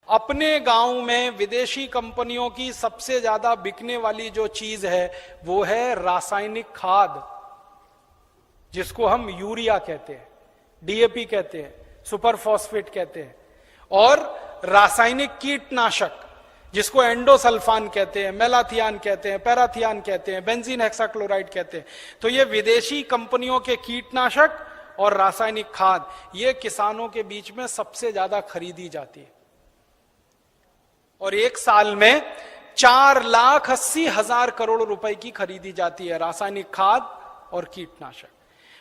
अपने गांव में विदेशी कंपनियों की सबसे ज्यादा बिकने वाली जो चीज है वो है रासायनिक खाद, जिसको हम यूरिया कहते हैं, डीएपी कहते हैं, सुपर फॉस्फेट कहते हैं, और रासायनिक कीटनाशक जिसको एंडोसल्फान कहते हैं, मेलाथियान कहते हैं, पैराथियान कहते हैं, बेंजीन हेक्साक्लोराइड कहते हैं। तो ये विदेशी कंपनियों के कीटनाशक और रासायनिक खाद ये किसानों के बीच में सबसे ज्यादा खरीदी जाती है, और एक साल में 4,80,000 करोड़ रुपए की खरीदी जाती है रासायनिक खाद और कीटनाशक।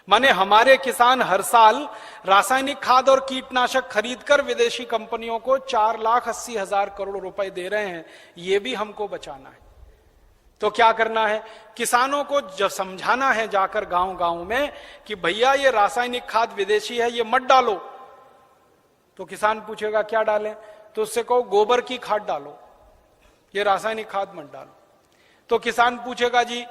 माने हमारे किसान हर साल रासायनिक खाद और कीटनाशक खरीदकर विदेशी कंपनियों को 4,80,000 करोड़ रुपए दे रहे हैं। ये भी हमको बचाना है। तो क्या करना है, किसानों को जब समझाना है जाकर गांव गांव में कि भैया ये रासायनिक खाद विदेशी है, ये मत डालो। तो किसान पूछेगा क्या डालें, तो उससे कहो गोबर की खाद डालो, ये रासायनिक खाद मत डालो। तो किसान पूछेगा जी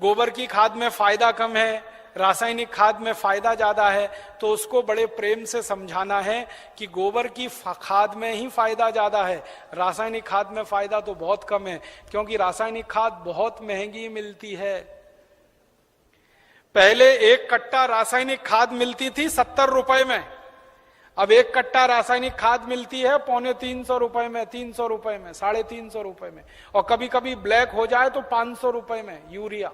गोबर की खाद में फायदा कम है, रासायनिक खाद में फायदा ज्यादा है, तो उसको बड़े प्रेम से समझाना है कि गोबर की खाद में ही फायदा ज्यादा है, रासायनिक खाद में फायदा तो बहुत कम है, क्योंकि रासायनिक खाद बहुत महंगी मिलती है। पहले एक कट्टा रासायनिक खाद मिलती थी 70 रुपए में, अब एक कट्टा रासायनिक खाद मिलती है 350 रुपए में, 300 रुपए में, 350 रुपए में, और कभी कभी ब्लैक हो जाए तो 500 रुपए में यूरिया।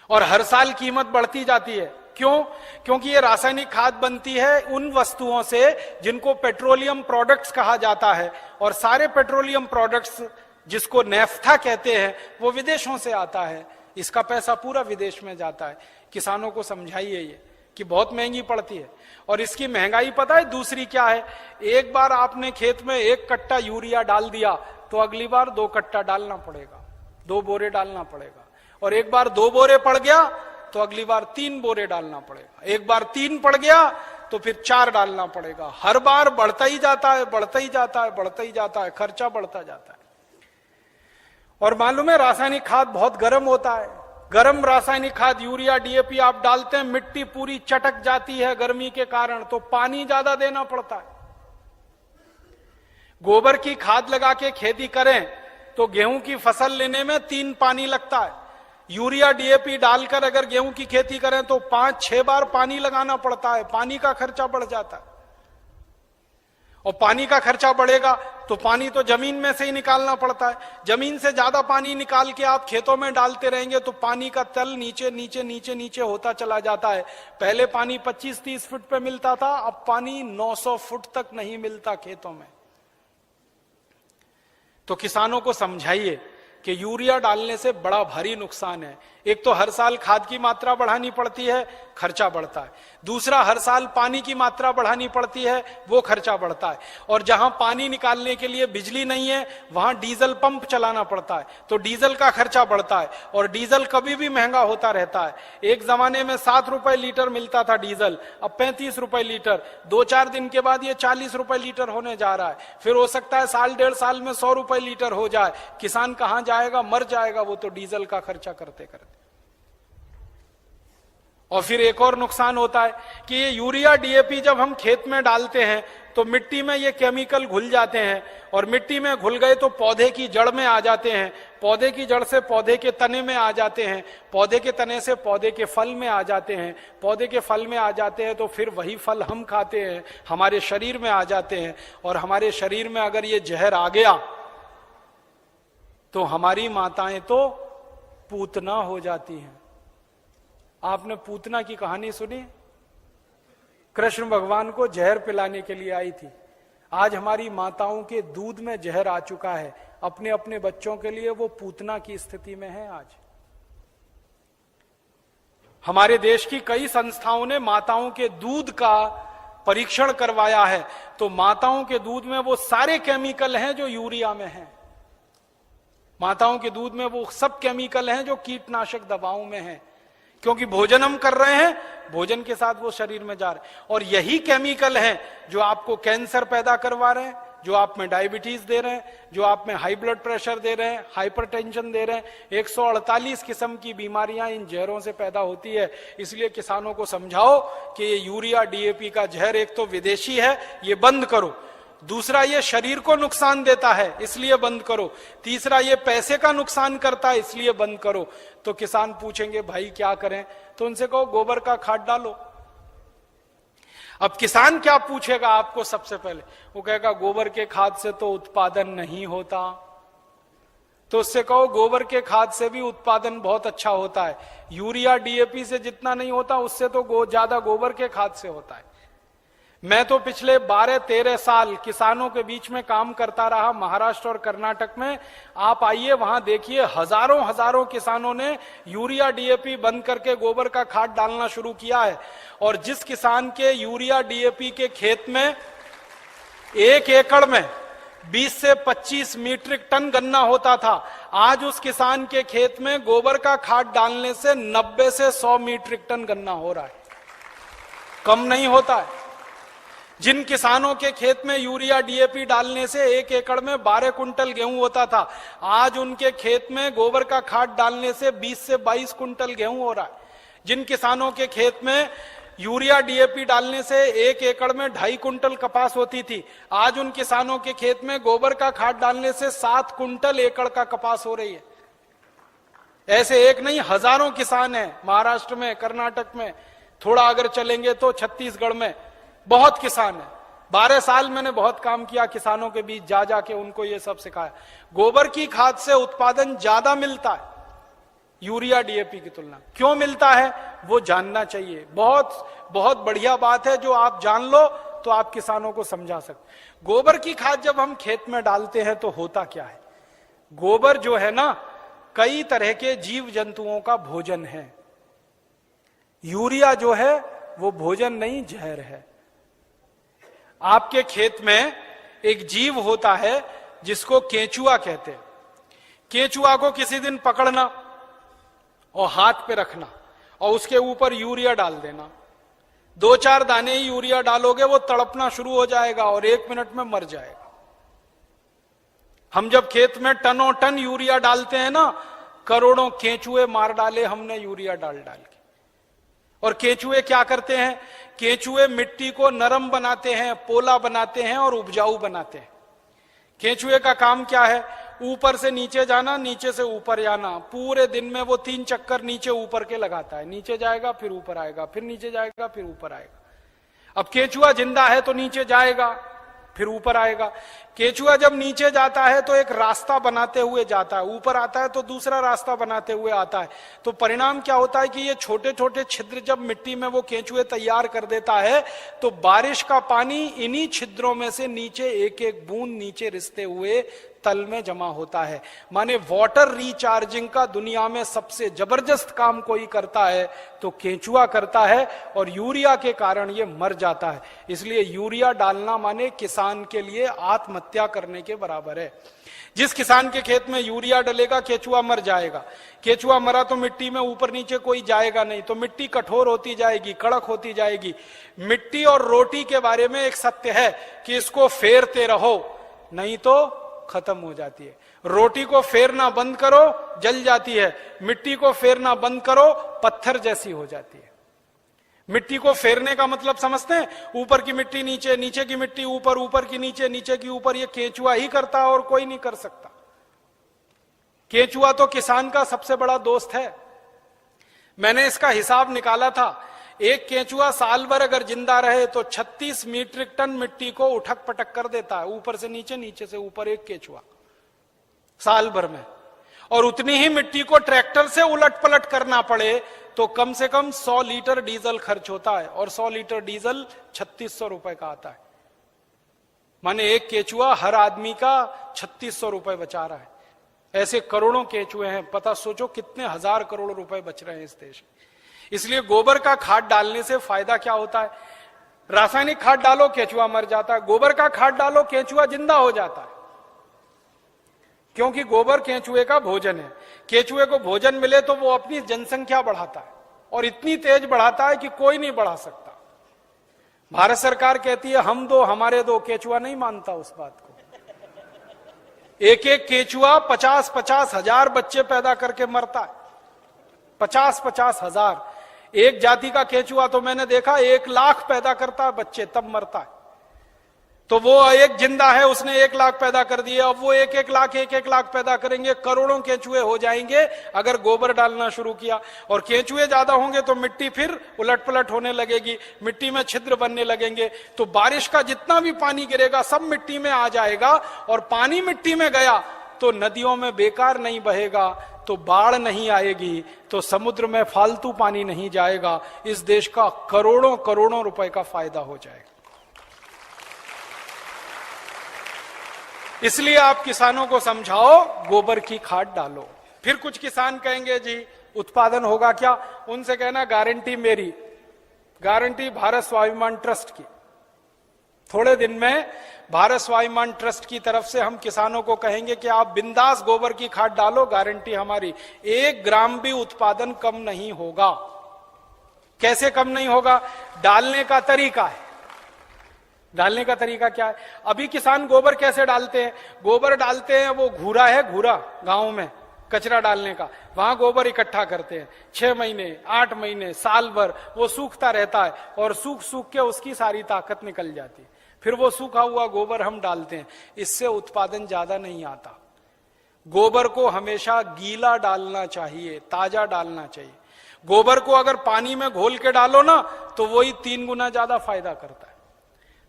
और हर साल कीमत बढ़ती जाती है। क्यों? क्योंकि ये रासायनिक खाद बनती है उन वस्तुओं से जिनको पेट्रोलियम प्रोडक्ट्स कहा जाता है, और सारे पेट्रोलियम प्रोडक्ट्स जिसको नेफ्था कहते हैं वो विदेशों से आता है। इसका पैसा पूरा विदेश में जाता है। किसानों को समझाइए ये कि बहुत महंगी पड़ती है। और इसकी महंगाई पता है दूसरी क्या है, एक बार आपने खेत में एक कट्टा यूरिया डाल दिया तो अगली बार 2 कट्टा डालना पड़ेगा, 2 बोरे डालना पड़ेगा, और एक बार 2 बोरे पड़ गया तो अगली बार 3 बोरे डालना पड़ेगा, एक बार 3 पड़ गया तो फिर 4 डालना पड़ेगा। हर बार बढ़ता ही जाता है, बढ़ता ही जाता है, बढ़ता ही जाता है, खर्चा बढ़ता जाता है। और मालूम है रासायनिक खाद बहुत गर्म होता है। गर्म रासायनिक खाद यूरिया डीएपी आप डालते हैं, मिट्टी पूरी चटक जाती है गर्मी के कारण, तो पानी ज्यादा देना पड़ता है। गोबर की खाद लगा के खेती करें तो गेहूं की फसल लेने में 3 पानी लगता है। यूरिया डीएपी डालकर अगर गेहूं की खेती करें तो 5-6 बार पानी लगाना पड़ता है, पानी का खर्चा बढ़ जाता है। और पानी का खर्चा बढ़ेगा तो पानी तो जमीन में से ही निकालना पड़ता है। जमीन से ज्यादा पानी निकाल के आप खेतों में डालते रहेंगे तो पानी का तल नीचे नीचे नीचे नीचे होता चला जाता है। पहले पानी 25-30 फुट पे मिलता था, अब पानी 900 फुट तक नहीं मिलता खेतों में। तो किसानों को समझाइए कि यूरिया डालने से बड़ा भारी नुकसान है। एक तो हर साल खाद की मात्रा बढ़ानी पड़ती है, खर्चा बढ़ता है। दूसरा, हर साल पानी की मात्रा बढ़ानी पड़ती है, वो खर्चा बढ़ता है। और जहां पानी निकालने के लिए बिजली नहीं है वहां डीजल पंप चलाना पड़ता है, तो डीजल का खर्चा बढ़ता है। और डीजल कभी भी महंगा होता रहता है। एक जमाने में 7 रुपए लीटर मिलता था डीजल, अब 35 रुपए लीटर। 2-4 दिन के बाद ये 40 रुपए लीटर होने जा रहा है। फिर हो सकता है 1.5 साल में 100 रुपए लीटर हो जाए। किसान कहां जाएगा, मर जाएगा वो तो डीजल का खर्चा करते करते। और फिर एक और नुकसान होता है कि ये यूरिया डीएपी जब हम खेत में डालते हैं तो मिट्टी में ये केमिकल घुल जाते हैं, और मिट्टी में घुल गए तो पौधे की जड़ में आ जाते हैं, पौधे की जड़ से पौधे के तने में आ जाते हैं, पौधे के तने से पौधे के फल में आ जाते हैं, पौधे के फल में आ जाते हैं तो फिर वही फल हम खाते हैं, हमारे शरीर में आ जाते हैं। और हमारे शरीर में अगर ये जहर आ गया तो हमारी माताएं तो पूतना हो जाती हैं। आपने पूतना की कहानी सुनी? कृष्ण भगवान को जहर पिलाने के लिए आई थी। आज हमारी माताओं के दूध में जहर आ चुका है, अपने अपने बच्चों के लिए वो पूतना की स्थिति में है। आज हमारे देश की कई संस्थाओं ने माताओं के दूध का परीक्षण करवाया है, तो माताओं के दूध में वो सारे केमिकल हैं जो यूरिया में हैं। माताओं के दूध में वो सब केमिकल हैं जो कीटनाशक दवाओं में हैं, क्योंकि भोजन हम कर रहे हैं, भोजन के साथ वो शरीर में जा रहे हैं। और यही केमिकल हैं जो आपको कैंसर पैदा करवा रहे हैं, जो आप में डायबिटीज दे रहे हैं, जो आप में हाई ब्लड प्रेशर दे रहे हैं, हाइपरटेंशन दे रहे हैं। 148 किस्म की बीमारियां इन जहरों से पैदा होती है। इसलिए किसानों को समझाओ कि ये यूरिया डीएपी का जहर एक तो विदेशी है, ये बंद करो। दूसरा ये शरीर को नुकसान देता है इसलिए बंद करो, तीसरा ये पैसे का नुकसान करता है इसलिए बंद करो। तो किसान पूछेंगे भाई क्या करें, तो उनसे कहो गोबर का खाद डालो। अब किसान क्या पूछेगा आपको सबसे पहले, वो कहेगा गोबर के खाद से तो उत्पादन नहीं होता। तो उससे कहो गोबर के खाद से भी उत्पादन बहुत अच्छा होता है, यूरिया डीएपी से जितना नहीं होता उससे तो ज्यादा गोबर के खाद से होता है। मैं तो पिछले 12-13 साल किसानों के बीच में काम करता रहा महाराष्ट्र और कर्नाटक में। आप आइए वहां देखिए, हजारों हजारों किसानों ने यूरिया डीएपी बंद करके गोबर का खाद डालना शुरू किया है। और जिस किसान के यूरिया डीएपी के खेत में 1 एकड़ में 20 से 25 मीट्रिक टन गन्ना होता था, आज उस किसान के खेत में गोबर का खाद डालने से 90 से 100 मीट्रिक टन गन्ना हो रहा है, कम नहीं होता है। जिन किसानों के खेत में यूरिया डीएपी डालने से 1 एकड़ में 12 कुंटल गेहूं होता था, आज उनके खेत में गोबर का खाद डालने से 20 से 22 कुंटल गेहूं हो रहा है। जिन किसानों के खेत में यूरिया डीएपी डालने से 1 एकड़ में 2.5 कुंटल कपास होती थी, आज उन किसानों के खेत में गोबर का खाद डालने से 7 कुंटल एकड़ का कपास हो रही है। ऐसे एक नहीं, हजारों किसान हैं महाराष्ट्र में, कर्नाटक में, थोड़ा अगर चलेंगे तो छत्तीसगढ़ में बहुत किसान है। 12 साल मैंने बहुत काम किया किसानों के बीच, जा जाके उनको ये सब सिखाया। गोबर की खाद से उत्पादन ज्यादा मिलता है यूरिया डीएपी की तुलना। क्यों मिलता है वो जानना चाहिए। बहुत बहुत बढ़िया बात है, जो आप जान लो तो आप किसानों को समझा सकते। गोबर की खाद जब हम खेत में डालते हैं तो होता क्या है, गोबर जो है ना कई तरह के जीव जंतुओं का भोजन है। यूरिया जो है वो भोजन नहीं, जहर है। आपके खेत में एक जीव होता है जिसको केंचुआ कहते हैं। केंचुआ को किसी दिन पकड़ना और हाथ पे रखना और उसके ऊपर यूरिया डाल देना। 2-4 दाने ही यूरिया डालोगे, वो तड़पना शुरू हो जाएगा और 1 मिनट में मर जाएगा। हम जब खेत में टनों टन यूरिया डालते हैं ना, करोड़ों केंचुए मार डाले हमने यूरिया डाल डाल के। और केंचुए क्या करते हैं, केंचुए मिट्टी को नरम बनाते हैं, पोला बनाते हैं और उपजाऊ बनाते हैं। केंचुए का काम क्या है, ऊपर से नीचे जाना, नीचे से ऊपर जाना। पूरे दिन में वो 3 चक्कर नीचे ऊपर के लगाता है। नीचे जाएगा फिर ऊपर आएगा, फिर नीचे जाएगा फिर ऊपर आएगा। अब केंचुआ जिंदा है तो नीचे जाएगा फिर ऊपर आएगा। केंचुआ जब नीचे जाता है तो एक रास्ता बनाते हुए जाता है, ऊपर आता है तो दूसरा रास्ता बनाते हुए आता है। तो परिणाम क्या होता है कि ये छोटे छोटे छिद्र जब मिट्टी में वो केंचुए तैयार कर देता है तो बारिश का पानी इन्हीं छिद्रों में से नीचे एक एक बूंद नीचे रिसते हुए तल में जमा होता है। माने वाटर रिचार्जिंग का दुनिया में सबसे जबरदस्त काम कोई करता है तो केंचुआ करता है, और यूरिया के कारण ये मर जाता है। इसलिए यूरिया डालना माने किसान के लिए आत्महत्या करने के बराबर है। जिस किसान के खेत में यूरिया डलेगा केंचुआ मर जाएगा। केंचुआ मरा तो मिट्टी में ऊपर नीचे कोई जाएगा नहीं, तो मिट्टी कठोर होती जाएगी, कड़क होती जाएगी। मिट्टी और रोटी के बारे में एक सत्य है कि इसको फेरते रहो नहीं तो खत्म हो जाती है। रोटी को फेरना बंद करो जल जाती है, मिट्टी को फेरना बंद करो पत्थर जैसी हो जाती है। मिट्टी को फेरने का मतलब समझते हैं, ऊपर की मिट्टी नीचे, नीचे की मिट्टी ऊपर, ऊपर की नीचे, नीचे की ऊपर। ये केंचुआ ही करता है और कोई नहीं कर सकता। केंचुआ तो किसान का सबसे बड़ा दोस्त है। मैंने इसका हिसाब निकाला था, एक केंचुआ साल भर अगर जिंदा रहे तो 36 मीट्रिक टन मिट्टी को उठक पटक कर देता है, ऊपर से नीचे, नीचे से ऊपर, एक केंचुआ साल भर में। और उतनी ही मिट्टी को ट्रैक्टर से उलट पलट करना पड़े तो कम से कम 100 लीटर डीजल खर्च होता है, और 100 लीटर डीजल 3600 रुपए का आता है। माने एक केंचुआ हर आदमी का 3600 रुपए बचा रहा है। ऐसे करोड़ों केंचुए हैं, पता सोचो कितने हजार करोड़ रुपए बच रहे हैं इस देश में। इसलिए गोबर का खाद डालने से फायदा क्या होता है, रासायनिक खाद डालो केंचुआ मर जाता है, गोबर का खाद डालो केंचुआ जिंदा हो जाता है। क्योंकि गोबर केंचुए का भोजन है। केंचुए को भोजन मिले तो वो अपनी जनसंख्या बढ़ाता है, और इतनी तेज बढ़ाता है कि कोई नहीं बढ़ा सकता। भारत सरकार कहती है हम दो हमारे दो, केंचुआ नहीं मानता उस बात को। एक एक केंचुआ 50-50 हजार बच्चे पैदा करके मरता है। 50-50 हजार। एक जाति का केंचुआ तो मैंने देखा 1 लाख पैदा करता है बच्चे, तब मरता है। तो वो एक जिंदा है, उसने 1 लाख पैदा कर दिए, अब वो 1-1 लाख पैदा करेंगे, करोड़ों केंचुए हो जाएंगे अगर गोबर डालना शुरू किया। और केंचुए ज्यादा होंगे तो मिट्टी फिर उलट पलट होने लगेगी, मिट्टी में छिद्र बनने लगेंगे, तो बारिश का जितना भी पानी गिरेगा सब मिट्टी में आ जाएगा। और पानी मिट्टी में गया तो नदियों में बेकार नहीं बहेगा, तो बाढ़ नहीं आएगी, तो समुद्र में फालतू पानी नहीं जाएगा, इस देश का करोड़ों करोड़ों रुपए का फायदा हो जाएगा। इसलिए आप किसानों को समझाओ गोबर की खाद डालो। फिर कुछ किसान कहेंगे जी उत्पादन होगा क्या? उनसे कहना गारंटी मेरी, गारंटी भारत स्वाभिमान ट्रस्ट की। थोड़े दिन में भारत स्वाभिमान ट्रस्ट की तरफ से हम किसानों को कहेंगे कि आप बिंदास गोबर की खाद डालो, गारंटी हमारी, 1 ग्राम भी उत्पादन कम नहीं होगा। कैसे कम नहीं होगा? डालने का तरीका है। डालने का तरीका क्या है? अभी किसान गोबर कैसे डालते हैं? गोबर डालते हैं, वो घूरा है, घूरा गांव में कचरा डालने का, वहां गोबर इकट्ठा करते हैं, 6 महीने 8 महीने साल भर वो सूखता रहता है, और सूख सूख के उसकी सारी ताकत निकल जाती है। फिर वो सूखा हुआ गोबर हम डालते हैं, इससे उत्पादन ज्यादा नहीं आता। गोबर को हमेशा गीला डालना चाहिए, ताजा डालना चाहिए। गोबर को अगर पानी में घोल के डालो ना तो वही 3 गुना ज्यादा फायदा करता है।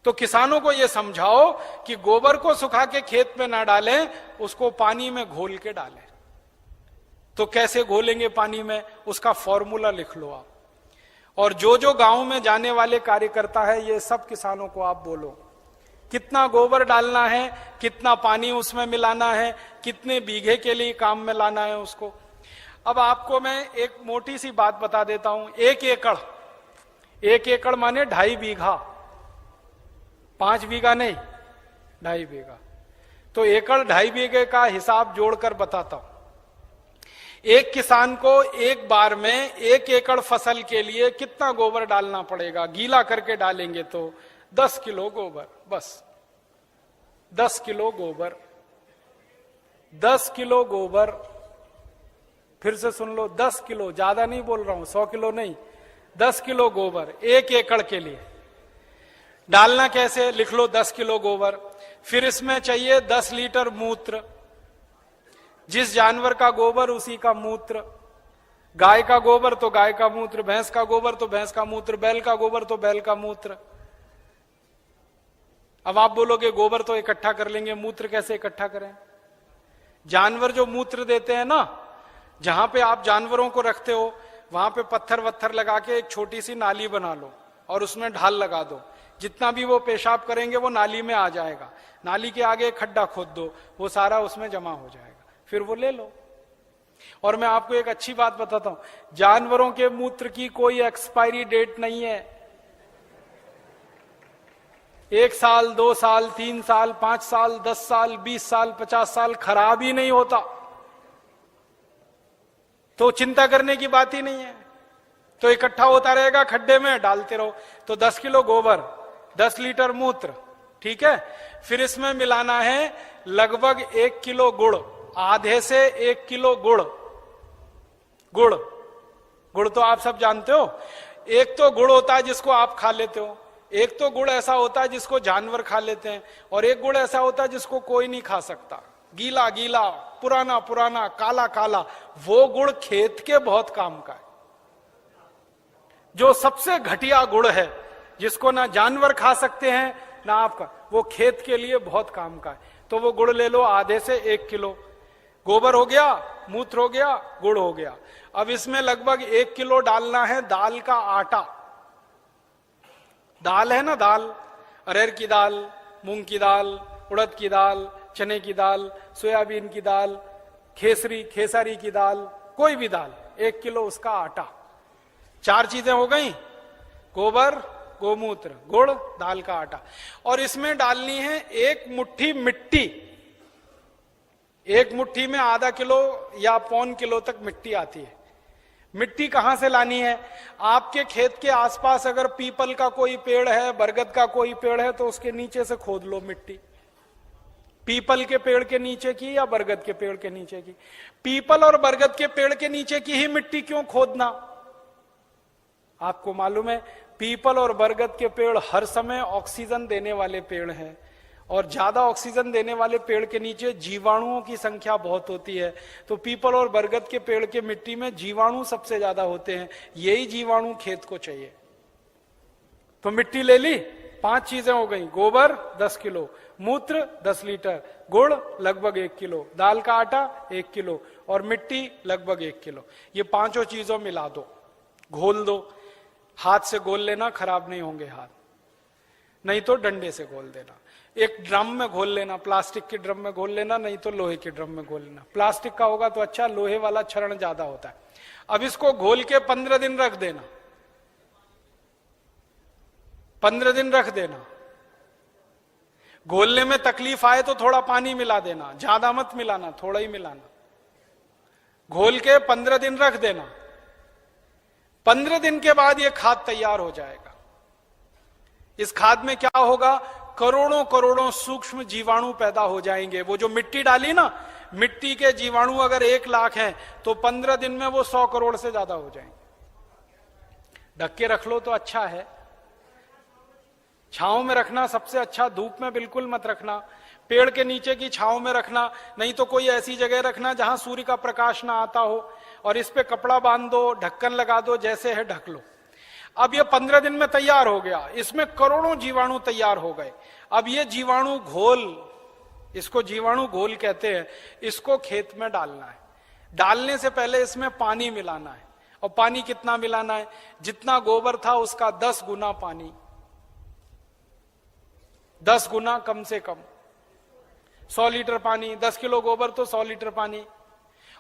तो किसानों को यह समझाओ कि गोबर को सुखा के खेत में ना डालें, उसको पानी में घोल के डालें। तो कैसे घोलेंगे पानी में? उसका फॉर्मूला लिख लो आप। और जो जो गांव में जाने वाले कार्यकर्ता है, ये सब किसानों को आप बोलो कितना गोबर डालना है, कितना पानी उसमें मिलाना है, कितने बीघे के लिए काम में लाना है उसको। अब आपको मैं एक मोटी सी बात बता देता हूं। 1 एकड़ माने 2.5 बीघा, 5 बीघा नहीं, 2.5 बीघा। तो एकड़ 2.5 बीघे का हिसाब जोड़कर बताता हूं। एक किसान को एक बार में 1 एकड़ फसल के लिए कितना गोबर डालना पड़ेगा? गीला करके डालेंगे तो 10 किलो गोबर, बस 10 किलो गोबर, 10 किलो गोबर। फिर से सुन लो, 10 किलो, ज्यादा नहीं बोल रहा हूं, 100 किलो नहीं, 10 किलो गोबर 1 एकड़ के लिए। डालना कैसे? लिख लो 10 किलो गोबर। फिर इसमें चाहिए 10 लीटर मूत्र, जिस जानवर का गोबर उसी का मूत्र। गाय का गोबर तो गाय का मूत्र, भैंस का गोबर तो भैंस का मूत्र, बैल का गोबर तो बैल का मूत्र। अब आप बोलोगे गोबर तो इकट्ठा कर लेंगे, मूत्र कैसे इकट्ठा करें? जानवर जो मूत्र देते हैं ना, जहां पे आप जानवरों को रखते हो वहां पे पत्थर वत्थर लगा के एक छोटी सी नाली बना लो और उसमें ढाल लगा दो। जितना भी वो पेशाब करेंगे वो नाली में आ जाएगा। नाली के आगे एक खड्डा खोद दो, वो सारा उसमें जमा हो जाएगा, फिर वो ले लो। और मैं आपको एक अच्छी बात बताता हूं, जानवरों के मूत्र की कोई एक्सपायरी डेट नहीं है। 1 साल, 2 साल, 3 साल, 5 साल, 10 साल, 20 साल, 50 साल खराब ही नहीं होता। तो चिंता करने की बात ही नहीं है। तो इकट्ठा होता रहेगा, खड्डे में डालते रहो। तो 10 किलो गोबर, 10 लीटर मूत्र, ठीक है। फिर इसमें मिलाना है लगभग 1 किलो गुड़, आधे से 1 किलो गुड़। गुड़ तो आप सब जानते हो। एक तो गुड़ होता है जिसको आप खा लेते हो, एक तो गुड़ ऐसा होता है जिसको जानवर खा लेते हैं, और एक गुड़ ऐसा होता है जिसको कोई नहीं खा सकता। गीला गीला, पुराना पुराना, काला काला, वो गुड़ खेत के बहुत काम का है। जो सबसे घटिया गुड़ है, जिसको ना जानवर खा सकते हैं ना आपका, वो खेत के लिए बहुत काम का है। तो वो गुड़ ले लो, आधे से 1 किलो। गोबर हो गया, मूत्र हो गया, गुड़ हो गया। अब इसमें लगभग 1 किलो डालना है दाल का आटा। दाल है ना, दाल, अरहर की दाल, मूंग की दाल, उड़द की दाल, चने की दाल, सोयाबीन की दाल, खेसारी की दाल, कोई भी दाल, 1 किलो उसका आटा। 4 चीजें हो गई, गोबर, गोमूत्र, गुड़, दाल का आटा। और इसमें डालनी है 1 मुट्ठी मिट्टी। 1 मुट्ठी में आधा किलो या 1.25 किलो तक मिट्टी आती है। मिट्टी कहां से लानी है? आपके खेत के आसपास अगर पीपल का कोई पेड़ है, बरगद का कोई पेड़ है, तो उसके नीचे से खोद लो मिट्टी। पीपल के पेड़ के नीचे की या बरगद के पेड़ के नीचे की? पीपल और बरगद के पेड़ के नीचे की ही मिट्टी क्यों खोदना? आपको मालूम है पीपल और बरगद के पेड़ हर समय ऑक्सीजन देने वाले पेड़ हैं, और ज्यादा ऑक्सीजन देने वाले पेड़ के नीचे जीवाणुओं की संख्या बहुत होती है। तो पीपल और बरगद के पेड़ के मिट्टी में जीवाणु सबसे ज्यादा होते हैं, यही जीवाणु खेत को चाहिए। तो मिट्टी ले ली, 5 चीजें हो गई, गोबर 10 किलो, मूत्र 10 लीटर, गुड़ लगभग 1 किलो, दाल का आटा 1 किलो और मिट्टी लगभग 1 किलो। ये 5 चीजों मिला दो, घोल दो। हाथ से घोल लेना, खराब नहीं होंगे हाथ, नहीं तो डंडे से घोल देना। एक ड्रम में घोल लेना, प्लास्टिक के ड्रम में घोल लेना, नहीं तो लोहे के ड्रम में घोल लेना। प्लास्टिक का होगा तो अच्छा, लोहे वाला क्षरण ज्यादा होता है। अब इसको घोल के 15 दिन रख देना, 15 दिन रख देना। घोलने में तकलीफ आए तो थोड़ा पानी मिला देना, ज्यादा मत मिलाना, थोड़ा ही मिलाना। घोल के 15 दिन रख देना। 15 दिन के बाद यह खाद तैयार हो जाएगा। इस खाद में क्या होगा, करोड़ों करोड़ों सूक्ष्म जीवाणु पैदा हो जाएंगे। वो जो मिट्टी डाली ना, मिट्टी के जीवाणु अगर 1 लाख हैं तो 15 दिन में वो 100 करोड़ से ज्यादा हो जाएंगे। ढक के रख लो तो अच्छा है, छांव में रखना सबसे अच्छा, धूप में बिल्कुल मत रखना। पेड़ के नीचे की छांव में रखना, नहीं तो कोई ऐसी जगह रखना जहां सूर्य का प्रकाश ना आता हो, और इस पे कपड़ा बांध दो, ढक्कन लगा दो, जैसे है ढक लो। अब ये 15 दिन में तैयार हो गया, इसमें करोड़ों जीवाणु तैयार हो गए। अब ये जीवाणु घोल, इसको जीवाणु घोल कहते हैं, इसको खेत में डालना है। डालने से पहले इसमें पानी मिलाना है, और पानी कितना मिलाना है, जितना गोबर था उसका 10 गुना पानी, 10 गुना कम से कम। 100 लीटर पानी, 10 किलो गोबर तो 100 लीटर पानी,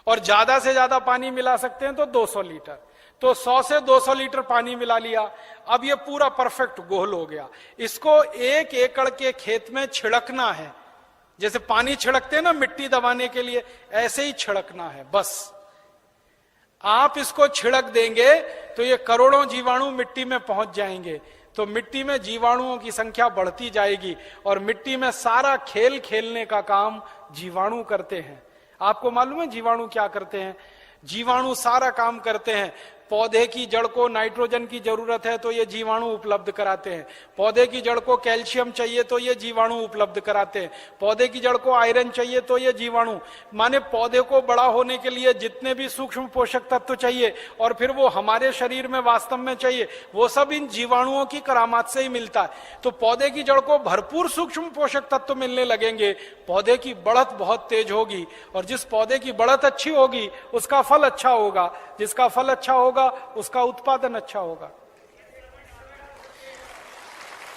और ज्यादा से ज्यादा पानी मिला सकते हैं तो 200 लीटर। तो 100 से 200 लीटर पानी मिला लिया। अब ये पूरा परफेक्ट घोल हो गया। इसको 1 एकड़ के खेत में छिड़कना है, जैसे पानी छिड़कते हैं ना मिट्टी दबाने के लिए, ऐसे ही छिड़कना है बस। आप इसको छिड़क देंगे तो ये करोड़ों जीवाणु मिट्टी में पहुंच जाएंगे। तो मिट्टी में जीवाणुओं की संख्या बढ़ती जाएगी, और मिट्टी में सारा खेल खेलने का काम जीवाणु करते हैं। आपको मालूम है जीवाणु क्या करते हैं? जीवाणु सारा काम करते हैं। पौधे की जड़ को नाइट्रोजन की जरूरत है तो ये जीवाणु उपलब्ध कराते हैं। पौधे की जड़ को कैल्शियम चाहिए तो ये जीवाणु उपलब्ध कराते हैं। पौधे की जड़ को आयरन चाहिए तो ये जीवाणु, माने पौधे को बड़ा होने के लिए जितने भी सूक्ष्म पोषक तत्व चाहिए और फिर वो हमारे शरीर में वास्तव में चाहिए, वो सब इन जीवाणुओं की करामात से ही मिलता है। तो पौधे की जड़ को भरपूर सूक्ष्म पोषक तत्व मिलने लगेंगे, पौधे की बढ़त बहुत तेज होगी, और जिस पौधे की बढ़त अच्छी होगी उसका फल अच्छा होगा, जिसका फल अच्छा होगा उसका उत्पादन अच्छा होगा।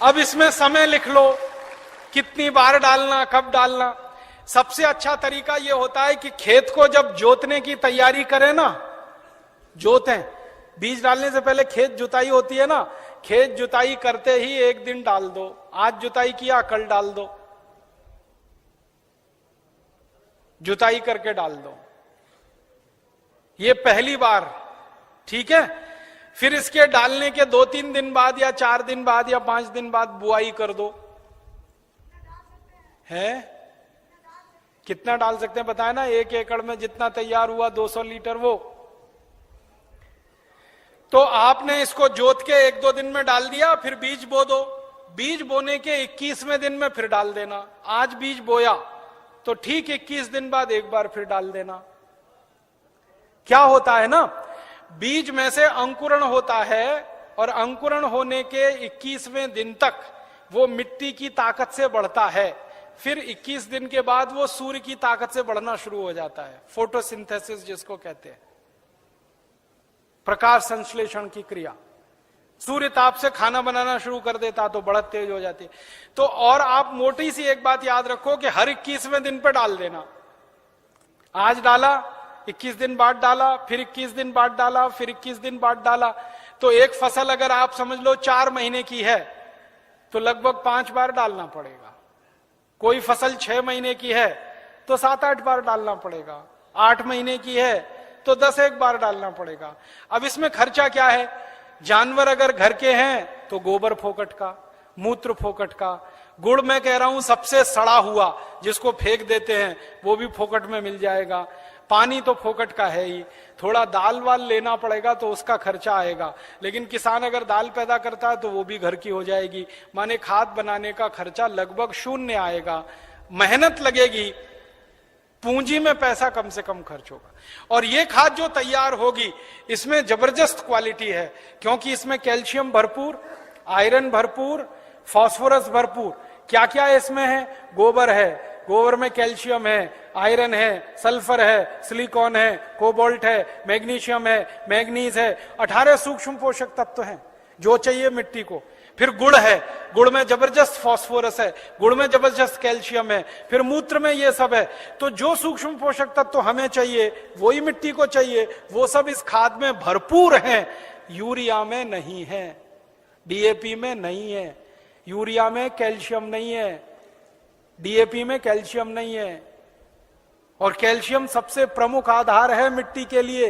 अब इसमें समय लिख लो, कितनी बार डालना, कब डालना। सबसे अच्छा तरीका यह होता है कि खेत को जब जोतने की तैयारी करें ना, जोतें, बीज डालने से पहले खेत जुताई होती है ना, खेत जुताई करते ही 1 दिन डाल दो। आज जुताई किया, कल डाल दो, जुताई करके डाल दो। ये पहली बार, ठीक है। फिर इसके डालने के 2-3 दिन बाद या 4 दिन बाद या 5 दिन बाद बुआई कर दो। है कितना डाल सकते हैं बताया ना, 1 एकड़ में जितना तैयार हुआ 200 लीटर वो। तो आपने इसको जोत के 1-2 दिन में डाल दिया, फिर बीज बो दो। बीज बोने के 21वें दिन में फिर डाल देना। आज बीज बोया तो ठीक 21 दिन बाद एक बार फिर डाल देना। क्या होता है ना, बीज में से अंकुरण होता है, और अंकुरण होने के 21वें दिन तक वो मिट्टी की ताकत से बढ़ता है। फिर 21 दिन के बाद वो सूर्य की ताकत से बढ़ना शुरू हो जाता है, फोटोसिंथेसिस जिसको कहते हैं, प्रकाश संश्लेषण की क्रिया। सूर्य ताप से खाना बनाना शुरू कर देता तो बढ़त तेज हो जाती। तो और आप मोटी सी एक बात याद रखो कि हर 21वें दिन पे डाल देना। आज डाला, 21 दिन बाद डाला, फिर 21 दिन बाद डाला, फिर 21 दिन बाद डाला। तो एक फसल अगर आप समझ लो 4 महीने की है तो लगभग 5 बार डालना पड़ेगा। कोई फसल 6 महीने की है तो 7-8 बार डालना पड़ेगा। 8 महीने की है तो 10-1 बार डालना पड़ेगा। अब इसमें खर्चा क्या है? जानवर अगर घर के हैं तो गोबर फोकट का, मूत्र फोकट का, गुड़ मैं कह रहा हूं सबसे सड़ा हुआ जिसको फेंक देते हैं वो भी फोकट में मिल जाएगा। पानी तो फोकट का है ही, थोड़ा दाल वाल लेना पड़ेगा तो उसका खर्चा आएगा, लेकिन किसान अगर दाल पैदा करता है तो वो भी घर की हो जाएगी। माने खाद बनाने का खर्चा लगभग शून्य आएगा, मेहनत लगेगी, पूंजी में पैसा कम से कम खर्च होगा। और ये खाद जो तैयार होगी इसमें जबरदस्त क्वालिटी है, क्योंकि इसमें कैल्शियम भरपूर, आयरन भरपूर, फास्फोरस भरपूर। क्या क्या इसमें है? गोबर है, गोबर में कैल्शियम है, आयरन है, सल्फर है, सिलिकॉन है, कोबाल्ट है, मैग्नीशियम है, मैग्नीज है, 18 सूक्ष्म पोषक तत्व हैं जो चाहिए मिट्टी को। फिर गुड़ है, गुड़ में जबरदस्त फास्फोरस है, गुड़ में जबरदस्त कैल्शियम है, फिर मूत्र में ये सब है। तो जो सूक्ष्म पोषक तत्व हमें चाहिए वही मिट्टी को चाहिए, वो सब इस खाद में भरपूर हैं। यूरिया में नहीं है, डीएपी में नहीं है, यूरिया में कैल्शियम नहीं है, डीएपी में कैल्शियम नहीं है। और कैल्शियम सबसे प्रमुख आधार है मिट्टी के लिए,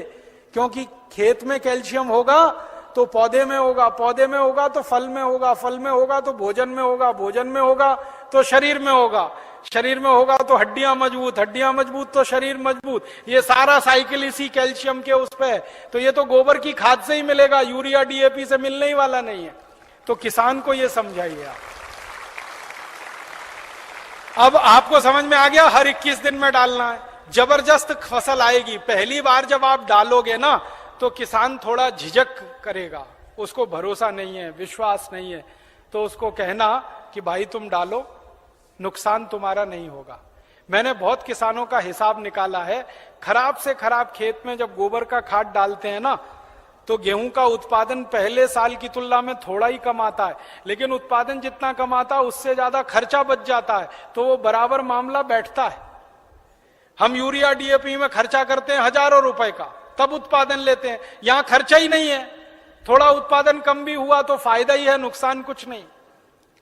क्योंकि खेत में कैल्शियम होगा तो पौधे में होगा, पौधे में होगा तो फल में होगा, फल में होगा तो भोजन में होगा, भोजन में होगा तो शरीर में होगा, शरीर में होगा तो हड्डियां मजबूत, हड्डियां मजबूत तो शरीर मजबूत। ये सारा साइकिल इसी कैल्शियम के उस पे है। तो ये तो गोबर की खाद से ही मिलेगा, यूरिया डीएपी से मिलने ही वाला नहीं है। तो किसान को ये समझाइए आप। अब आपको समझ में आ गया, हर 21 दिन में डालना है, जबरदस्त फसल आएगी। पहली बार जब आप डालोगे ना तो किसान थोड़ा झिझक करेगा, उसको भरोसा नहीं है, विश्वास नहीं है, तो उसको कहना कि भाई तुम डालो, नुकसान तुम्हारा नहीं होगा। मैंने बहुत किसानों का हिसाब निकाला है, खराब से खराब खेत में जब गोबर का खाद डालते हैं ना तो गेहूं का उत्पादन पहले साल की तुलना में थोड़ा ही कम आता है, लेकिन उत्पादन जितना कम आता है उससे ज्यादा खर्चा बच जाता है, तो वो बराबर मामला बैठता है। हम यूरिया डीएपी में खर्चा करते हैं हजारों रुपए का, तब उत्पादन लेते हैं। यहां खर्चा ही नहीं है, थोड़ा उत्पादन कम भी हुआ तो फायदा ही है, नुकसान कुछ नहीं,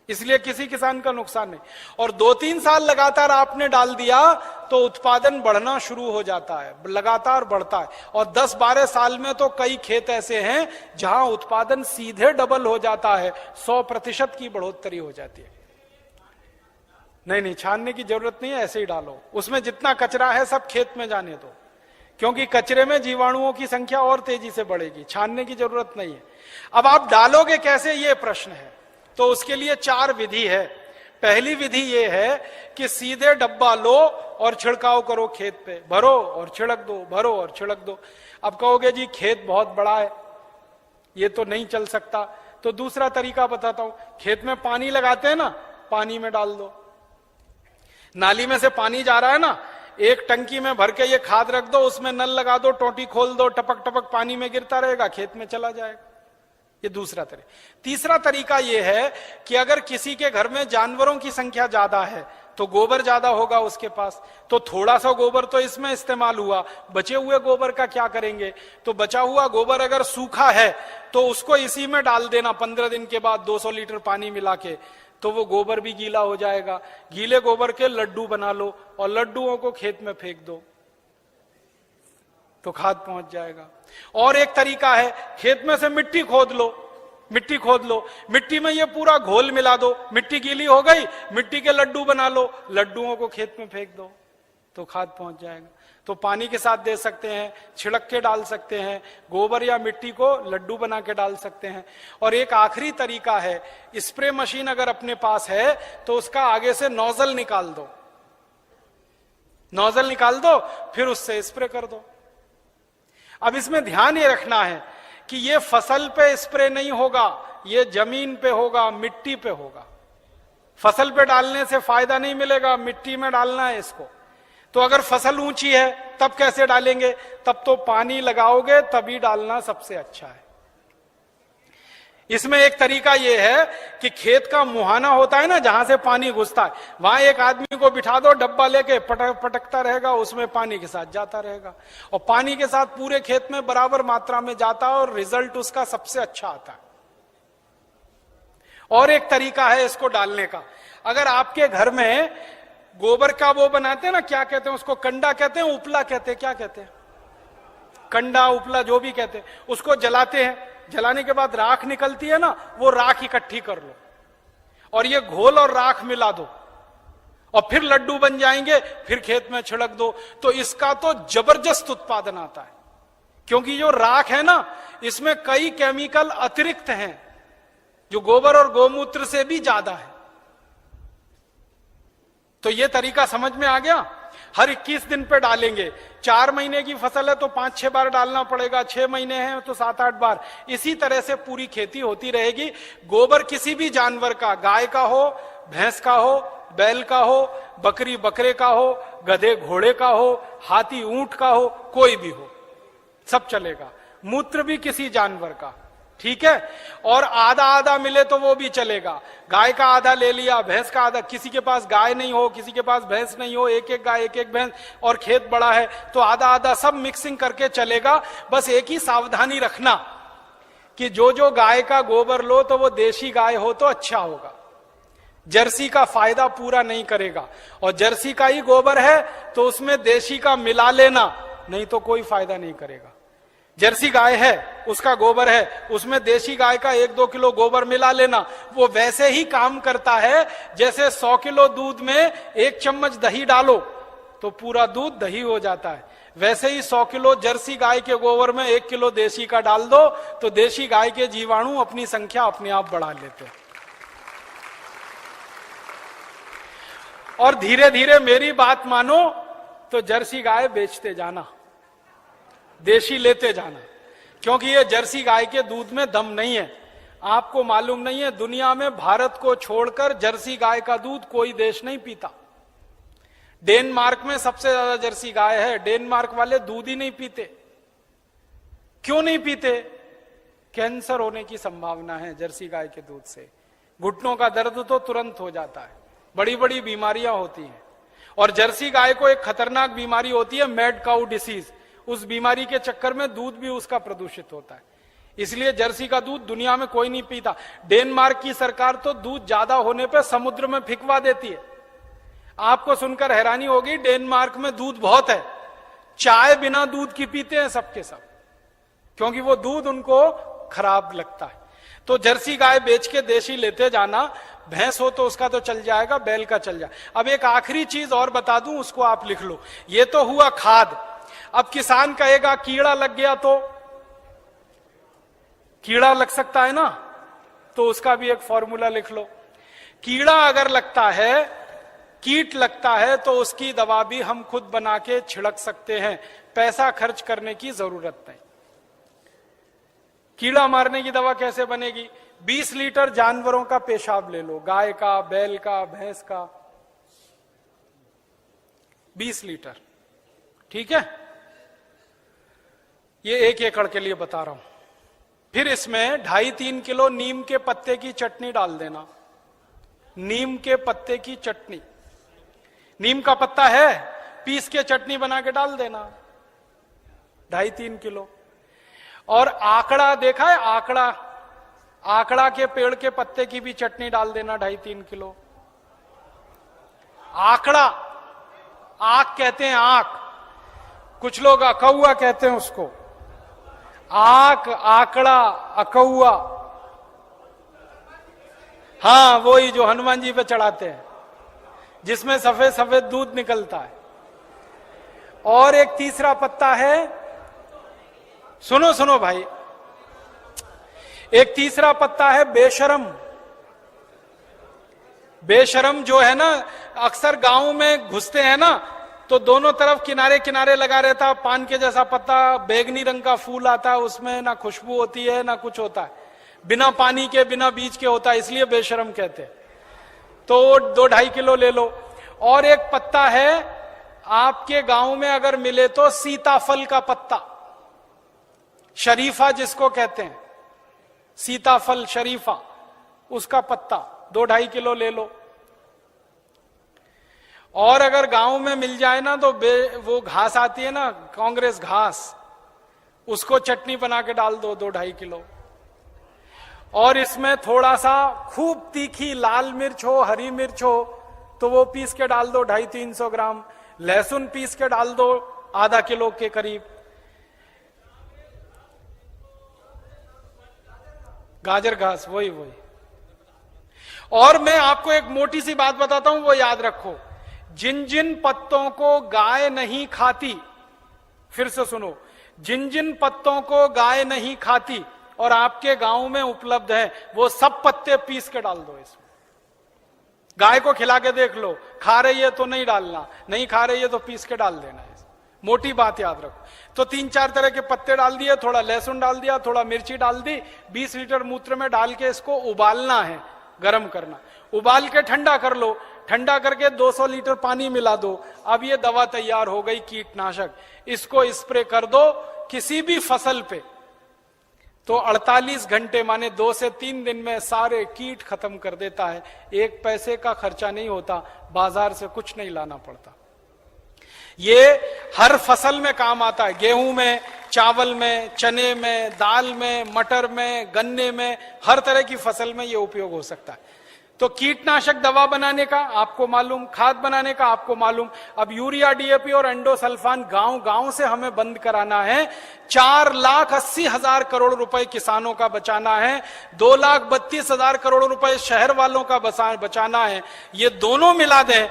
इसलिए किसी किसान का नुकसान नहीं। और 2-3 साल लगातार आपने डाल दिया तो उत्पादन बढ़ना शुरू हो जाता है, लगातार बढ़ता है। और 10-12 साल में तो कई खेत ऐसे हैं जहां उत्पादन सीधे डबल हो जाता है, 100% की बढ़ोतरी हो जाती है। नहीं, छानने की जरूरत नहीं है, ऐसे ही डालो, उसमें जितना कचरा है सब खेत में जाने दो, क्योंकि कचरे में जीवाणुओं की संख्या और तेजी से बढ़ेगी, छानने की जरूरत नहीं है। अब आप डालोगे कैसे, ये प्रश्न है। तो उसके लिए 4 विधि है। पहली विधि ये है कि सीधे डब्बा लो और छिड़काव करो, खेत पे भरो और छिड़क दो, भरो और छिड़क दो। अब कहोगे जी खेत बहुत बड़ा है, ये तो नहीं चल सकता, तो दूसरा तरीका बताता हूं। खेत में पानी लगाते हैं ना, पानी में डाल दो। नाली में से पानी जा रहा है ना, एक टंकी में भर के ये खाद रख दो, उसमें नल लगा दो, टोटी खोल दो, टपक टपक पानी में गिरता रहेगा, खेत में चला जाएगा। ये दूसरा तरीका। तीसरा तरीका ये है कि अगर किसी के घर में जानवरों की संख्या ज्यादा है तो गोबर ज्यादा होगा उसके पास, तो थोड़ा सा गोबर तो इसमें इस्तेमाल हुआ, बचे हुए गोबर का क्या करेंगे? तो बचा हुआ गोबर अगर सूखा है तो उसको इसी में डाल देना 15 दिन के बाद 200 लीटर पानी मिला के, तो वो गोबर भी गीला हो जाएगा। गीले गोबर के लड्डू बना लो और लड्डुओं को खेत में फेंक दो तो खाद पहुंच जाएगा। और एक तरीका है, खेत में से मिट्टी खोद लो, मिट्टी खोद लो, मिट्टी में ये पूरा घोल मिला दो, मिट्टी गीली हो गई, मिट्टी के लड्डू बना लो, लड्डुओं को खेत में फेंक दो तो खाद पहुंच जाएगा। तो पानी के साथ दे सकते हैं, छिड़क के डाल सकते हैं, गोबर या मिट्टी को लड्डू बना के डाल सकते हैं। और एक आखिरी तरीका है, स्प्रे मशीन अगर अपने पास है तो उसका आगे से नोजल निकाल दो, नोजल निकाल दो, फिर उससे स्प्रे कर दो। अब इसमें ध्यान ये रखना है कि ये फसल पे स्प्रे नहीं होगा, ये जमीन पे होगा, मिट्टी पे होगा। फसल पे डालने से फायदा नहीं मिलेगा, मिट्टी में डालना है इसको। तो अगर फसल ऊंची है तब कैसे डालेंगे? तब तो पानी लगाओगे तभी डालना सबसे अच्छा है। इसमें एक तरीका यह है कि खेत का मुहाना होता है ना, जहां से पानी घुसता है, वहां एक आदमी को बिठा दो, डब्बा लेके पटकता रहेगा, उसमें पानी के साथ जाता रहेगा और पानी के साथ पूरे खेत में बराबर मात्रा में जाता है और रिजल्ट उसका सबसे अच्छा आता है। और एक तरीका है इसको डालने का, अगर आपके घर में गोबर का वो बनाते हैं ना, क्या कहते हैं उसको, कंडा कहते हैं, उपला कहते हैं, क्या कहते हैं, कंडा उपला जो भी कहते हैं, उसको जलाते हैं, जलाने के बाद राख निकलती है ना, वो राख इकट्ठी कर लो और ये घोल और राख मिला दो और फिर लड्डू बन जाएंगे, फिर खेत में छिड़क दो, तो इसका तो जबरदस्त उत्पादन आता है। क्योंकि जो राख है ना, इसमें कई केमिकल अतिरिक्त हैं जो गोबर और गोमूत्र से भी ज्यादा है। तो ये तरीका समझ में आ गया। हर 21 दिन पे डालेंगे। 4 महीने की फसल है तो 5-6 बार डालना पड़ेगा, 6 महीने हैं तो 7-8 बार। इसी तरह से पूरी खेती होती रहेगी। गोबर किसी भी जानवर का, गाय का हो, भैंस का हो, बैल का हो, बकरी बकरे का हो, गधे घोड़े का हो, हाथी ऊंट का हो, कोई भी हो, सब चलेगा। मूत्र भी किसी जानवर का, ठीक है। और आधा आधा मिले तो वो भी चलेगा। गाय का आधा ले लिया, भैंस का आधा, किसी के पास गाय नहीं हो, किसी के पास भैंस नहीं हो, एक एक गाय एक एक भैंस, और खेत बड़ा है तो आधा आधा, सब मिक्सिंग करके चलेगा। बस एक ही सावधानी रखना कि जो जो गाय का गोबर लो तो वो देशी गाय हो तो अच्छा होगा। जर्सी का फायदा पूरा नहीं करेगा, और जर्सी का ही गोबर है तो उसमें देशी का मिला लेना, नहीं तो कोई फायदा नहीं करेगा। जर्सी गाय है, उसका गोबर है, उसमें देशी गाय का 1-2 किलो गोबर मिला लेना, वो वैसे ही काम करता है जैसे 100 किलो दूध में 1 चम्मच दही डालो तो पूरा दूध दही हो जाता है। वैसे ही 100 किलो जर्सी गाय के गोबर में 1 किलो देशी का डाल दो तो देशी गाय के जीवाणु अपनी संख्या अपने आप बढ़ा लेते हैं। और धीरे धीरे मेरी बात मानो तो जर्सी गाय बेचते जाना, देशी लेते जाना, क्योंकि ये जर्सी गाय के दूध में दम नहीं है। आपको मालूम नहीं है, दुनिया में भारत को छोड़कर जर्सी गाय का दूध कोई देश नहीं पीता। डेनमार्क में सबसे ज्यादा जर्सी गाय है, डेनमार्क वाले दूध ही नहीं पीते। क्यों नहीं पीते? कैंसर होने की संभावना है जर्सी गाय के दूध से। घुटनों का दर्द तो तुरंत हो जाता है, बड़ी बड़ी बीमारियां होती हैं। और जर्सी गाय को एक खतरनाक बीमारी होती है, मैड काउ डिसीज। उस बीमारी के चक्कर में दूध भी उसका प्रदूषित होता है, इसलिए जर्सी का दूध दुनिया में कोई नहीं पीता। डेनमार्क की सरकार तो दूध ज्यादा होने पर समुद्र में फेंकवा देती है। आपको सुनकर हैरानी होगी, डेनमार्क में दूध बहुत है, चाय बिना दूध की पीते हैं सबके सब, क्योंकि वो दूध उनको खराब लगता है। तो जर्सी गाय बेच के देशी लेते जाना। भैंस हो तो उसका तो चल जाएगा, बैल का चल जाए। अब एक आखिरी चीज और बता दूं, उसको आप लिख लो। ये तो हुआ खाद। अब किसान कहेगा कीड़ा लग गया तो, कीड़ा लग सकता है ना, तो उसका भी एक फॉर्मूला लिख लो। कीड़ा अगर लगता है, कीट लगता है, तो उसकी दवा भी हम खुद बना के छिड़क सकते हैं, पैसा खर्च करने की जरूरत नहीं। कीड़ा मारने की दवा कैसे बनेगी? 20 लीटर जानवरों का पेशाब ले लो, गाय का, बैल का, भैंस का, 20 लीटर, ठीक है। ये 1 एकड़ के लिए बता रहा हूं। फिर इसमें 2.5-3 किलो नीम के पत्ते की चटनी डाल देना। नीम के पत्ते की चटनी, नीम का पत्ता है, पीस के चटनी बना के डाल देना, 2.5-3 किलो। और आकड़ा देखा है? आकड़ा, आकड़ा के पेड़ के पत्ते की भी चटनी डाल देना, 2.5-3 किलो। आकड़ा, आक कहते हैं, आक, कुछ लोग अकौआ कहते हैं उसको। आक, आकड़ा, अकौआ, हाँ वही जो हनुमान जी पे चढ़ाते हैं, जिसमें सफेद सफेद दूध निकलता है। और एक तीसरा पत्ता है, सुनो सुनो भाई, एक तीसरा पत्ता है बेशरम। बेशरम जो है ना, अक्सर गांव में घुसते हैं ना, तो दोनों तरफ किनारे किनारे लगा रहता, पान के जैसा पत्ता, बैगनी रंग का फूल आता है, उसमें ना खुशबू होती है ना कुछ होता है, बिना पानी के बिना बीज के होता है, इसलिए बेशरम कहते हैं। तो 2-2.5 किलो ले लो। और एक पत्ता है आपके गांव में अगर मिले तो, सीताफल का पत्ता, शरीफा जिसको कहते हैं, सीताफल शरीफा, उसका पत्ता 2-2.5 किलो ले लो। और अगर गांव में मिल जाए ना तो वो घास आती है ना, कांग्रेस घास, उसको चटनी बना के डाल दो, 2-2.5 किलो। और इसमें थोड़ा सा खूब तीखी लाल मिर्च हो, हरी मिर्च हो, तो वो पीस के डाल दो, 250-300 ग्राम। लहसुन पीस के डाल दो, आधा किलो के करीब। गाजर घास, वही। और मैं आपको एक मोटी सी बात बताता हूं, वो याद रखो। जिन जिन पत्तों को गाय नहीं खाती, फिर से सुनो, जिन जिन पत्तों को गाय नहीं खाती और आपके गांव में उपलब्ध है, वो सब पत्ते पीस के डाल दो इसमें। गाय को खिला के देख लो, खा रही है तो नहीं डालना, नहीं खा रही है तो पीस के डाल देना है। मोटी बात याद रखो। तो 3-4 तरह के पत्ते डाल दिए, थोड़ा लहसुन डाल दिया, थोड़ा मिर्ची डाल दी, 20 लीटर मूत्र में डाल के इसको उबालना है, गर्म करना, उबाल के ठंडा कर लो, ठंडा करके 200 लीटर पानी मिला दो। अब ये दवा तैयार हो गई, कीटनाशक। इसको स्प्रे कर दो किसी भी फसल पे, तो 48 घंटे माने 2 से 3 दिन में सारे कीट खत्म कर देता है। 1 पैसे का खर्चा नहीं होता, बाजार से कुछ नहीं लाना पड़ता। ये हर फसल में काम आता है, गेहूं में, चावल में, चने में, दाल में, मटर में, गन्ने में, हर तरह की फसल में ये उपयोग हो सकता है। तो कीटनाशक दवा बनाने का आपको मालूम, खाद बनाने का आपको मालूम। अब यूरिया, डीएपी और एंडोसल्फान गांव गांव से हमें बंद कराना है। 4,80,000 करोड़ रुपए किसानों का बचाना है, 2,32,000 करोड़ रुपए शहर वालों का बचाना है। ये दोनों मिला दें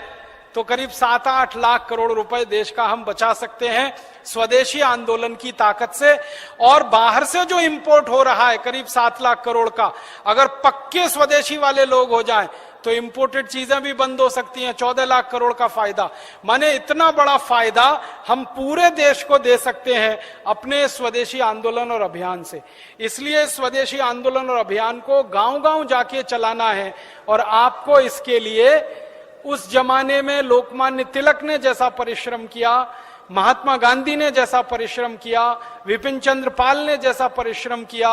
तो करीब 7-8 लाख करोड़ रुपए देश का हम बचा सकते हैं स्वदेशी आंदोलन की ताकत से। और बाहर से जो इंपोर्ट हो रहा है करीब 7 लाख करोड़ का, अगर पक्के स्वदेशी वाले लोग हो जाएं तो इंपोर्टेड चीजें भी बंद हो सकती हैं। 14 लाख करोड़ का फायदा, माने इतना बड़ा फायदा हम पूरे देश को दे सकते हैं अपने स्वदेशी आंदोलन और अभियान से। इसलिए स्वदेशी आंदोलन और अभियान को गांव गांव जाके चलाना है। और आपको इसके लिए उस जमाने में लोकमान्य तिलक ने जैसा परिश्रम किया, महात्मा गांधी ने जैसा परिश्रम किया, विपिन चंद्र पाल ने जैसा परिश्रम किया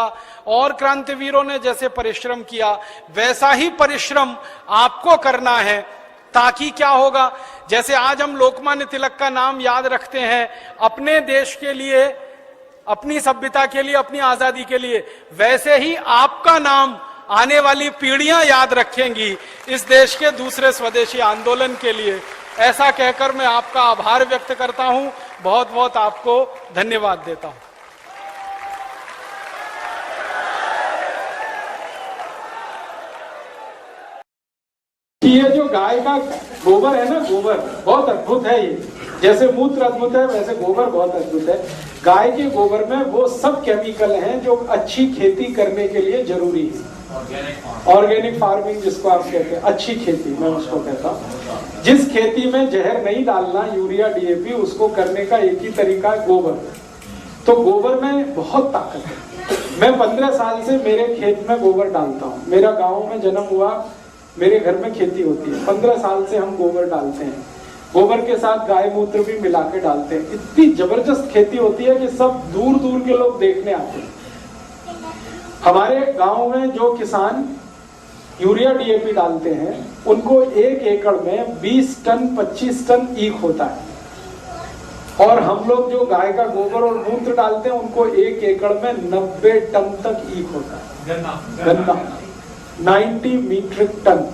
और क्रांतिवीरों ने जैसे परिश्रम किया, वैसा ही परिश्रम आपको करना है। ताकि क्या होगा, जैसे आज हम लोकमान्य तिलक का नाम याद रखते हैं अपने देश के लिए, अपनी सभ्यता के लिए, अपनी आजादी के लिए, वैसे ही आपका नाम आने वाली पीढ़ियां याद रखेंगी इस देश के दूसरे स्वदेशी आंदोलन के लिए। ऐसा कहकर मैं आपका आभार व्यक्त करता हूं, बहुत बहुत आपको धन्यवाद देता हूं। ये जो गाय का गोबर है ना, गोबर बहुत अद्भुत है। ये जैसे मूत्र अद्भुत है वैसे गोबर बहुत अद्भुत है। गाय के गोबर में वो सब केमिकल हैं जो अच्छी खेती करने के लिए जरूरी है। ऑर्गेनिक फार्मिंग जिसको आप कहते हैं, अच्छी खेती मैं उसको कहता हूँ। जिस खेती में जहर नहीं डालना, यूरिया, डीएपी, उसको करने का एक ही तरीका है, गोबर। तो गोबर में बहुत ताकत है। मैं 15 साल से मेरे खेत में गोबर डालता हूँ। मेरा गाँव में जन्म हुआ, मेरे घर में खेती होती है, 15 साल से हम गोबर डालते हैं। गोबर के साथ गाय मूत्र भी मिला के डालते हैं। इतनी जबरदस्त खेती होती है कि सब दूर दूर के लोग देखने आते हैं। हमारे गांव में जो किसान यूरिया, डीएपी डालते हैं उनको 1 एकड़ में 20 टन 25 टन ईख होता है। और हम लोग जो गाय का गोबर और मूत्र डालते हैं उनको 1 एकड़ में 90 टन तक ईख होता है, गन्ना 90 मीट्रिक टन।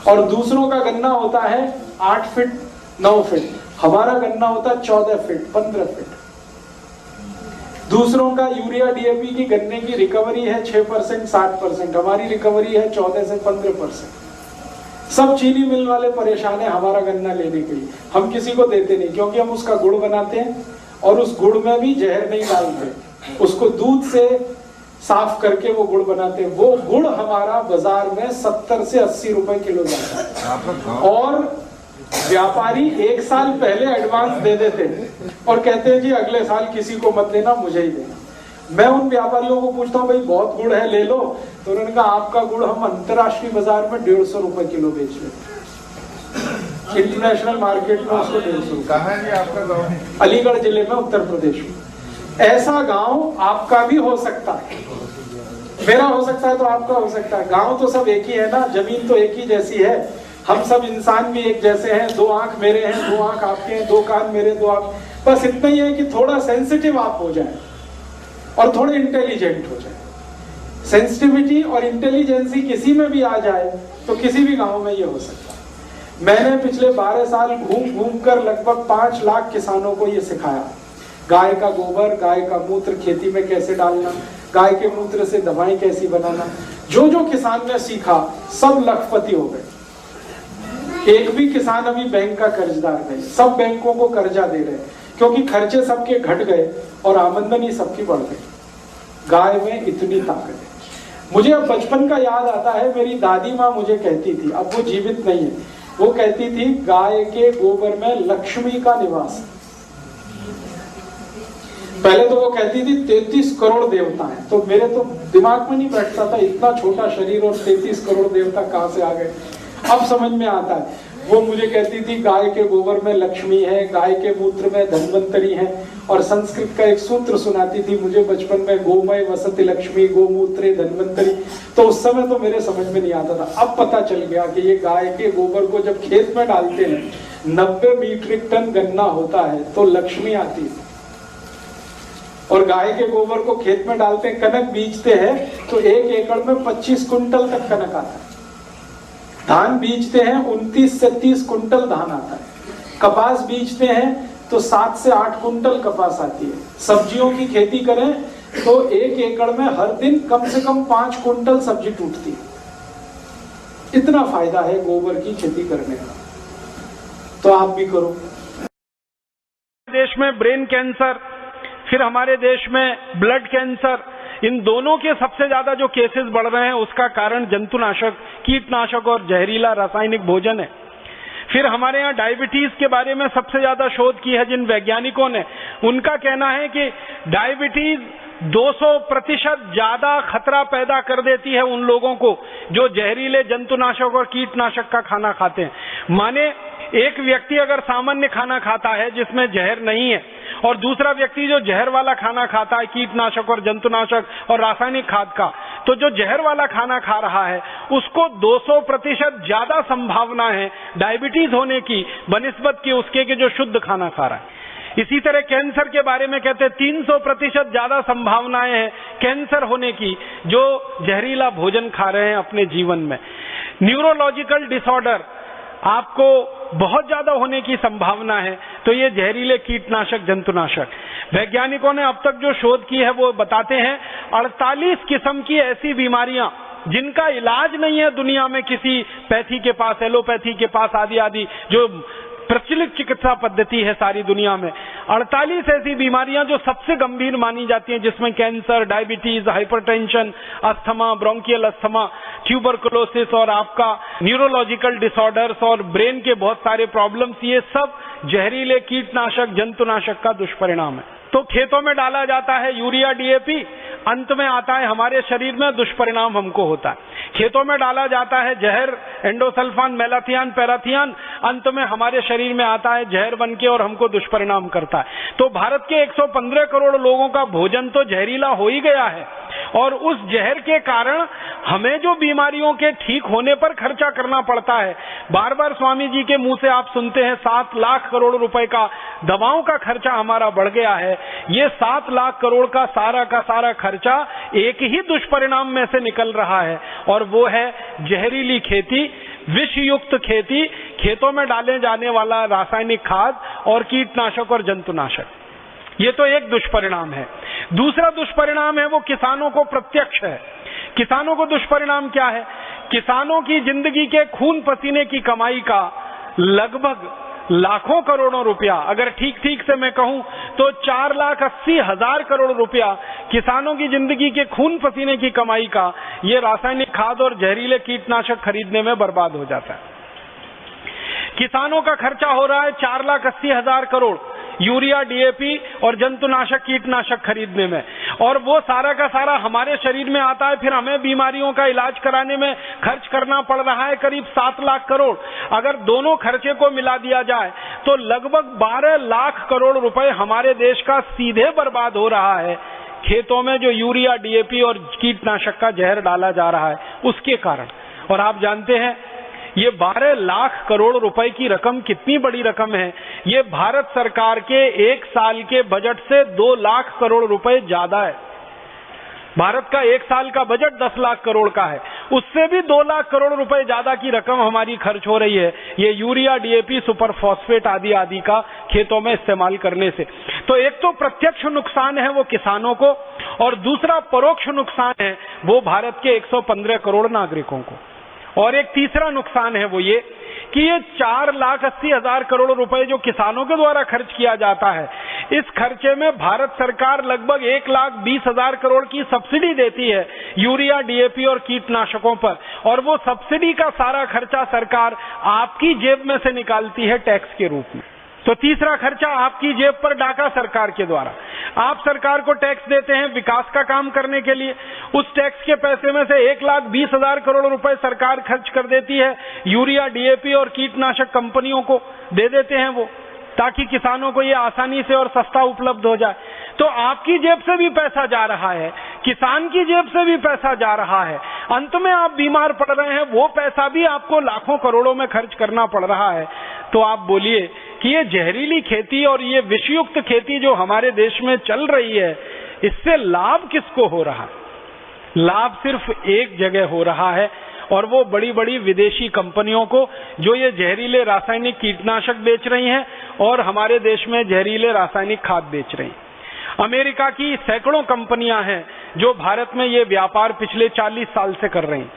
और दूसरों का गन्ना होता है 8 फीट 9 फीट, हमारा गन्ना होता है 14 फीट 15 फीट। दूसरों का यूरिया, डीएपी की गन्ने की रिकवरी है 6% 60%, हमारी रिकवरी है 14 से 15%। सब चीनी मिल वाले परेशान है हमारा गन्ना लेने के लिए, हम किसी को देते नहीं, क्योंकि हम उसका गुड़ बनाते हैं और उस गुड़ में भी जहर नहीं डालते, उसको दूध से साफ करके वो गुड़ बनाते हैं। वो गुड़ हमारा बाजार में 70 से 80 रुपए किलो जाता है। और व्यापारी 1 साल पहले एडवांस दे देते हैं और कहते हैं जी अगले साल किसी को मत देना, मुझे ही देना। मैं उन व्यापारियों को पूछता हूँ भाई बहुत गुड़ है ले लो, तो उन्होंने कहा आपका गुड़ हम अंतरराष्ट्रीय बाजार में 150 रुपए किलो बेच लेते, इंटरनेशनल मार्केट में उसको 150 रुपए। कहाँ है आपका गाँव? अलीगढ़ जिले में, उत्तर प्रदेश में। ऐसा गाँव आपका भी हो सकता है, मेरा हो सकता है तो आपका हो सकता है। गाँव तो सब एक ही है ना, जमीन तो एक ही जैसी है, हम सब इंसान भी एक जैसे हैं। 2 आंख मेरे हैं, 2 आंख आपके हैं, 2 कान मेरे, 2 आंख, बस इतना ही है कि थोड़ा सेंसिटिव आप हो जाए और थोड़े इंटेलिजेंट हो जाए। सेंसिटिविटी और इंटेलिजेंसी किसी में भी आ जाए तो किसी भी गांव में ये हो सकता है। मैंने पिछले 12 साल घूम घूम कर लगभग 5 लाख किसानों को ये सिखाया। गाय का गोबर, गाय का मूत्र खेती में कैसे डालना, गाय के मूत्र से दवाएं कैसी बनाना। जो जो किसान ने सीखा सब लखपति हो गए। एक भी किसान अभी बैंक का कर्जदार नहीं, सब बैंकों को कर्जा दे रहे हैं क्योंकि खर्चे सबके घट गए और आमदनी सबकी बढ़ गई। गाय में इतनी ताकत है। मुझे अब बचपन का याद आता है, मेरी दादी माँ मुझे कहती थी, अब वो जीवित नहीं है, वो कहती थी गाय के गोबर में लक्ष्मी का निवास। पहले तो वो कहती थी 33 करोड़ देवता हैं, तो मेरे तो दिमाग में नहीं बैठता था, इतना छोटा शरीर और 33 करोड़ देवता कहां से आ गए। अब समझ में आता है। वो मुझे कहती थी गाय के गोबर में लक्ष्मी है, गाय के मूत्र में धन्वंतरी है, और संस्कृत का एक सूत्र सुनाती थी मुझे बचपन में, गोमय वसति लक्ष्मी गोमूत्रे धन्वंतरी। तो उस समय तो मेरे समझ में नहीं आता था, अब पता चल गया कि ये गाय के गोबर को जब खेत में डालते हैं 90 मीट्रिक टन गन्ना होता है तो लक्ष्मी आती है। और गाय के गोबर को खेत में डालते हैं, कनक बीजते हैं तो 1 एकड़ में 25 कुंटल तक कनक आता है। धान बीजते हैं 29 से 30 कुंटल धान आता है। कपास बीजते हैं तो 7 से 8 कुंटल कपास आती है। सब्जियों की खेती करें तो 1 एकड़ में हर दिन कम से कम 5 कुंटल सब्जी टूटती है। इतना फायदा है गोबर की खेती करने का, तो आप भी करो। देश में ब्रेन कैंसर, फिर हमारे देश में ब्लड कैंसर, इन दोनों के सबसे ज्यादा जो केसेस बढ़ रहे हैं उसका कारण जंतुनाशक, कीटनाशक और जहरीला रासायनिक भोजन है। फिर हमारे यहाँ डायबिटीज के बारे में सबसे ज्यादा शोध की है जिन वैज्ञानिकों ने, उनका कहना है कि डायबिटीज 200% ज्यादा खतरा पैदा कर देती है उन लोगों को जो जहरीले जंतुनाशक और कीटनाशक का खाना खाते हैं। माने एक व्यक्ति अगर सामान्य खाना खाता है जिसमें जहर नहीं है, और दूसरा व्यक्ति जो जहर वाला खाना खाता है, कीटनाशक और जंतुनाशक और रासायनिक खाद का, तो जो जहर वाला खाना खा रहा है उसको 200% ज्यादा संभावना है डायबिटीज होने की बनिस्बत की उसके के जो शुद्ध खाना खा रहा है। इसी तरह कैंसर के बारे में कहते हैं 300% ज्यादा संभावनाएं हैं कैंसर होने की जो जहरीला भोजन खा रहे हैं अपने जीवन में। न्यूरोलॉजिकल डिसऑर्डर आपको बहुत ज्यादा होने की संभावना है, तो ये जहरीले कीटनाशक जंतुनाशक। वैज्ञानिकों ने अब तक जो शोध की है वो बताते हैं 48 किस्म की ऐसी बीमारियां जिनका इलाज नहीं है दुनिया में किसी पैथी के पास, एलोपैथी के पास, आदि आदि जो प्रचलित चिकित्सा पद्धति है सारी दुनिया में। 48 ऐसी बीमारियां जो सबसे गंभीर मानी जाती हैं, जिसमें cancer, diabetes, hypertension, asthma, bronchial asthma, tuberculosis और आपका न्यूरोलॉजिकल डिसऑर्डर्स और ब्रेन के बहुत सारे प्रॉब्लम्स, ये सब जहरीले कीटनाशक जंतुनाशक का दुष्परिणाम है। तो खेतों में डाला जाता है यूरिया, डीएपी, अंत में आता है हमारे शरीर में दुष्परिणाम हमको होता है। खेतों में डाला जाता है जहर, एंडोसल्फान, मेलाथियान, पैराथियान, अंत में हमारे शरीर में आता है जहर बन के और हमको दुष्परिणाम करता है। तो भारत के 115 करोड़ लोगों का भोजन तो जहरीला हो ही गया है, और उस जहर के कारण हमें जो बीमारियों के ठीक होने पर खर्चा करना पड़ता है, बार बार स्वामी जी के मुंह से आप सुनते हैं 7 लाख करोड़ रुपए का दवाओं का खर्चा हमारा बढ़ गया है। ये 7 लाख करोड़ का सारा खर्चा एक ही दुष्परिणाम में से निकल रहा है, और वो है जहरीली खेती, विषयुक्त खेती, खेतों में डाले जाने वाला रासायनिक खाद और कीटनाशक और जंतुनाशक। ये तो एक दुष्परिणाम है। दूसरा दुष्परिणाम है वो किसानों को प्रत्यक्ष है। किसानों को दुष्परिणाम क्या है? किसानों की जिंदगी के खून पसीने की कमाई का लगभग लाखों करोड़ों रुपया, अगर ठीक ठीक से मैं कहूं तो 4,80,000 करोड़ रुपया किसानों की जिंदगी के खून पसीने की कमाई का ये रासायनिक खाद और जहरीले कीटनाशक खरीदने में बर्बाद हो जाता है। किसानों का खर्चा हो रहा है 4,80,000 करोड़ यूरिया, डीएपी और जंतुनाशक कीटनाशक खरीदने में, और वो सारा का सारा हमारे शरीर में आता है। फिर हमें बीमारियों का इलाज कराने में खर्च करना पड़ रहा है करीब 7 लाख करोड़। अगर दोनों खर्चे को मिला दिया जाए तो लगभग 12 लाख करोड़ रुपए हमारे देश का सीधे बर्बाद हो रहा है खेतों में जो यूरिया, डीएपी और कीटनाशक का जहर डाला जा रहा है उसके कारण। और आप जानते हैं ये 12 लाख करोड़ रुपए की रकम कितनी बड़ी रकम है। ये भारत सरकार के 1 साल के बजट से 2 लाख करोड़ रुपए ज्यादा है। भारत का 1 साल का बजट 10 लाख करोड़ का है, उससे भी 2 लाख करोड़ रुपए ज्यादा की रकम हमारी खर्च हो रही है ये यूरिया, डीएपी, सुपर फॉस्फेट आदि आदि का खेतों में इस्तेमाल करने से। तो एक तो प्रत्यक्ष नुकसान है वो किसानों को, और दूसरा परोक्ष नुकसान है वो भारत के 115 करोड़ नागरिकों को। और एक तीसरा नुकसान है वो ये कि ये 4,80,000 करोड़ रुपए जो किसानों के द्वारा खर्च किया जाता है, इस खर्चे में भारत सरकार लगभग 1,20,000 करोड़ की सब्सिडी देती है यूरिया, डीएपी और कीटनाशकों पर, और वो सब्सिडी का सारा खर्चा सरकार आपकी जेब में से निकालती है टैक्स के रूप में। तो तीसरा खर्चा आपकी जेब पर डाका सरकार के द्वारा। आप सरकार को टैक्स देते हैं विकास का काम करने के लिए, उस टैक्स के पैसे में से 1,20,000 करोड़ रुपए सरकार खर्च कर देती है यूरिया, डीएपी और कीटनाशक कंपनियों को दे देते हैं वो, ताकि किसानों को ये आसानी से और सस्ता उपलब्ध हो जाए। तो आपकी जेब से भी पैसा जा रहा है, किसान की जेब से भी पैसा जा रहा है, अंत में आप बीमार पड़ रहे हैं, वो पैसा भी आपको लाखों करोड़ों में खर्च करना पड़ रहा है। तो आप बोलिए कि ये जहरीली खेती और ये विषयुक्त खेती जो हमारे देश में चल रही है, इससे लाभ किसको हो रहा? लाभ सिर्फ एक जगह हो रहा है, और वो बड़ी बड़ी विदेशी कंपनियों को, जो ये जहरीले रासायनिक कीटनाशक बेच रही हैं और हमारे देश में जहरीले रासायनिक खाद बेच रही हैं। अमेरिका की सैकड़ों कंपनियां हैं जो भारत में ये व्यापार पिछले 40 साल से कर रही हैं।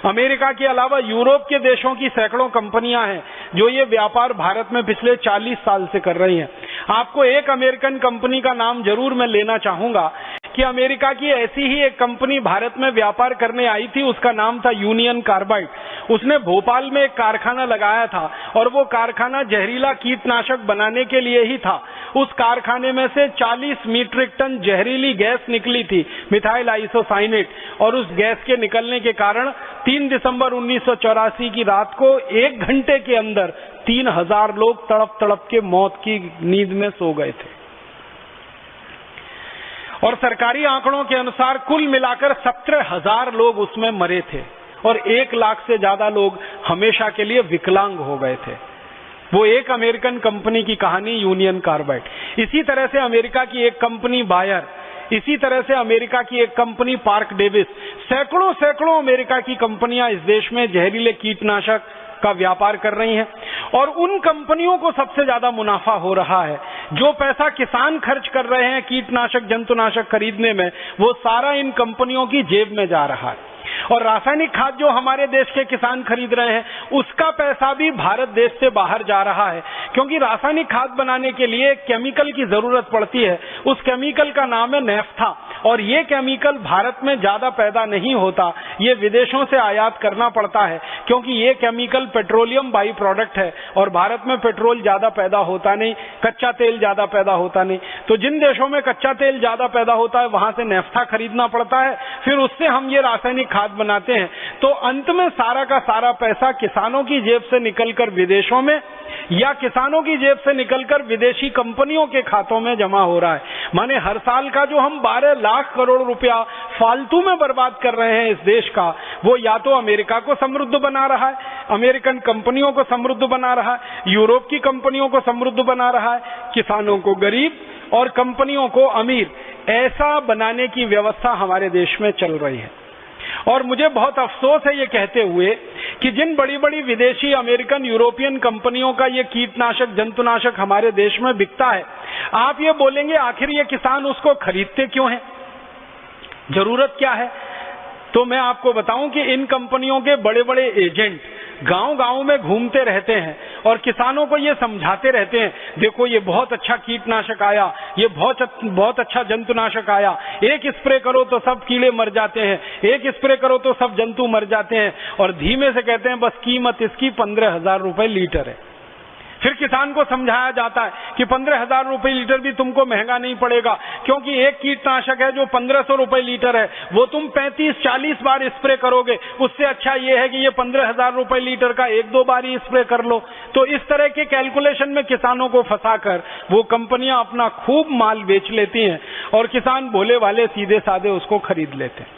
अमेरिका के अलावा यूरोप के देशों की सैकड़ों कंपनियां हैं जो ये व्यापार भारत में पिछले 40 साल से कर रही हैं। आपको एक अमेरिकन कंपनी का नाम जरूर मैं लेना चाहूंगा कि अमेरिका की ऐसी ही एक कंपनी भारत में व्यापार करने आई थी, उसका नाम था यूनियन कार्बाइड। उसने भोपाल में एक कारखाना लगाया था और वो कारखाना जहरीला कीटनाशक बनाने के लिए ही था। उस कारखाने में से 40 मीट्रिक टन जहरीली गैस निकली थी, मिथाइल आइसोसाइनेट, और उस गैस के निकलने के कारण 3 दिसंबर 1984 की रात को 1 घंटे के अंदर 3,000 लोग तड़प तड़प के मौत की नींद में सो गए थे। और सरकारी आंकड़ों के अनुसार कुल मिलाकर 17,000 लोग उसमें मरे थे और 1 लाख से ज्यादा लोग हमेशा के लिए विकलांग हो गए थे। वो एक अमेरिकन कंपनी की कहानी यूनियन कार्बाइड। इसी तरह से अमेरिका की एक कंपनी बायर, इसी तरह से अमेरिका की एक कंपनी पार्क डेविस, सैकड़ों अमेरिका की कंपनियां इस देश में जहरीले कीटनाशक का व्यापार कर रही हैं, और उन कंपनियों को सबसे ज्यादा मुनाफा हो रहा है। जो पैसा किसान खर्च कर रहे हैं कीटनाशक, जंतुनाशक खरीदने में, वो सारा इन कंपनियों की जेब में जा रहा है। और रासायनिक खाद जो हमारे देश के किसान खरीद रहे हैं, उसका पैसा भी भारत देश से बाहर जा रहा है, क्योंकि रासायनिक खाद बनाने के लिए केमिकल की जरूरत पड़ती है। उस केमिकल का नाम है नेफ्था, और ये केमिकल भारत में ज्यादा पैदा नहीं होता, ये विदेशों से आयात करना पड़ता है, क्योंकि ये केमिकल पेट्रोलियम बाई प्रोडक्ट है और भारत में पेट्रोल ज्यादा पैदा होता नहीं, कच्चा तेल ज्यादा पैदा होता नहीं। तो जिन देशों में कच्चा तेल ज्यादा पैदा होता है, वहां से नेफ्था खरीदना पड़ता है, फिर उससे हम ये रासायनिक खाद बनाते हैं। तो अंत में सारा का सारा पैसा किसानों की जेब से निकलकर विदेशों में, या किसानों की जेब से निकलकर विदेशी कंपनियों के खातों में जमा हो रहा है। माने हर साल का जो हम 12 लाख करोड़ रुपया फालतू में बर्बाद कर रहे हैं इस देश का, वो या तो अमेरिका को समृद्ध बना रहा है, अमेरिकन कंपनियों को समृद्ध बना रहा है, यूरोप की कंपनियों को समृद्ध बना रहा है, किसानों को गरीब और कंपनियों को अमीर, ऐसा बनाने की व्यवस्था हमारे देश में चल रही है। और मुझे बहुत अफसोस है ये कहते हुए कि जिन बड़ी बड़ी विदेशी, अमेरिकन, यूरोपियन कंपनियों का ये कीटनाशक, जंतुनाशक हमारे देश में बिकता है, आप ये बोलेंगे आखिर ये किसान उसको खरीदते क्यों हैं, जरूरत क्या है? तो मैं आपको बताऊं कि इन कंपनियों के बड़े बड़े एजेंट गांव-गांव में घूमते रहते हैं और किसानों को ये समझाते रहते हैं, देखो ये बहुत अच्छा कीटनाशक आया, ये बहुत अच्छा जंतुनाशक आया, एक स्प्रे करो तो सब कीड़े मर जाते हैं, एक स्प्रे करो तो सब जंतु मर जाते हैं, और धीमे से कहते हैं बस कीमत इसकी 15,000 रुपए लीटर है। फिर किसान को समझाया जाता है कि 15,000 रुपए लीटर भी तुमको महंगा नहीं पड़ेगा, क्योंकि एक कीटनाशक है जो 1,500 रुपए लीटर है, वो तुम 35-40 बार स्प्रे करोगे, उससे अच्छा ये है कि ये 15,000 रुपए लीटर का 1-2 बार ही स्प्रे कर लो। तो इस तरह के कैलकुलेशन में किसानों को फंसाकर वो कंपनियां अपना खूब माल बेच लेती हैं और किसान भोले वाले सीधे साधे उसको खरीद लेते हैं।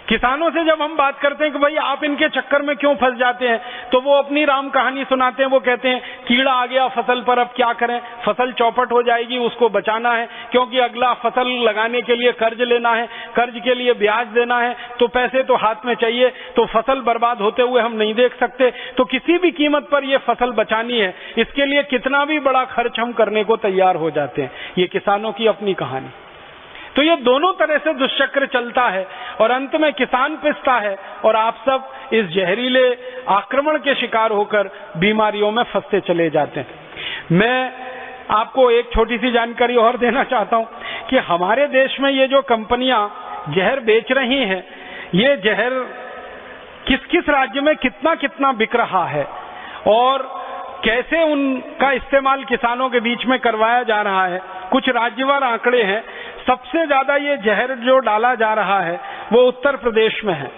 किसानों से जब हम बात करते हैं कि भाई आप इनके चक्कर में क्यों फंस जाते हैं, तो वो अपनी राम कहानी सुनाते हैं। वो कहते हैं कीड़ा आ गया फसल पर, अब क्या करें, फसल चौपट हो जाएगी, उसको बचाना है, क्योंकि अगला फसल लगाने के लिए कर्ज लेना है, कर्ज के लिए ब्याज देना है, तो पैसे तो हाथ में चाहिए, तो फसल बर्बाद होते हुए हम नहीं देख सकते, तो किसी भी कीमत पर ये फसल बचानी है, इसके लिए कितना भी बड़ा खर्च हम करने को तैयार हो जाते हैं। ये किसानों की अपनी कहानी। तो ये दोनों तरह से दुष्चक्र चलता है और अंत में किसान पिसता है और आप सब इस जहरीले आक्रमण के शिकार होकर बीमारियों में फंसते चले जाते हैं। मैं आपको एक छोटी सी जानकारी और देना चाहता हूं कि हमारे देश में ये जो कंपनियां जहर बेच रही हैं, ये जहर किस किस राज्य में कितना कितना बिक रहा है और कैसे उनका इस्तेमाल किसानों के बीच में करवाया जा रहा है। कुछ राज्यवार आंकड़े हैं। सबसे ज्यादा ये जहर जो डाला जा रहा है वो उत्तर प्रदेश में है।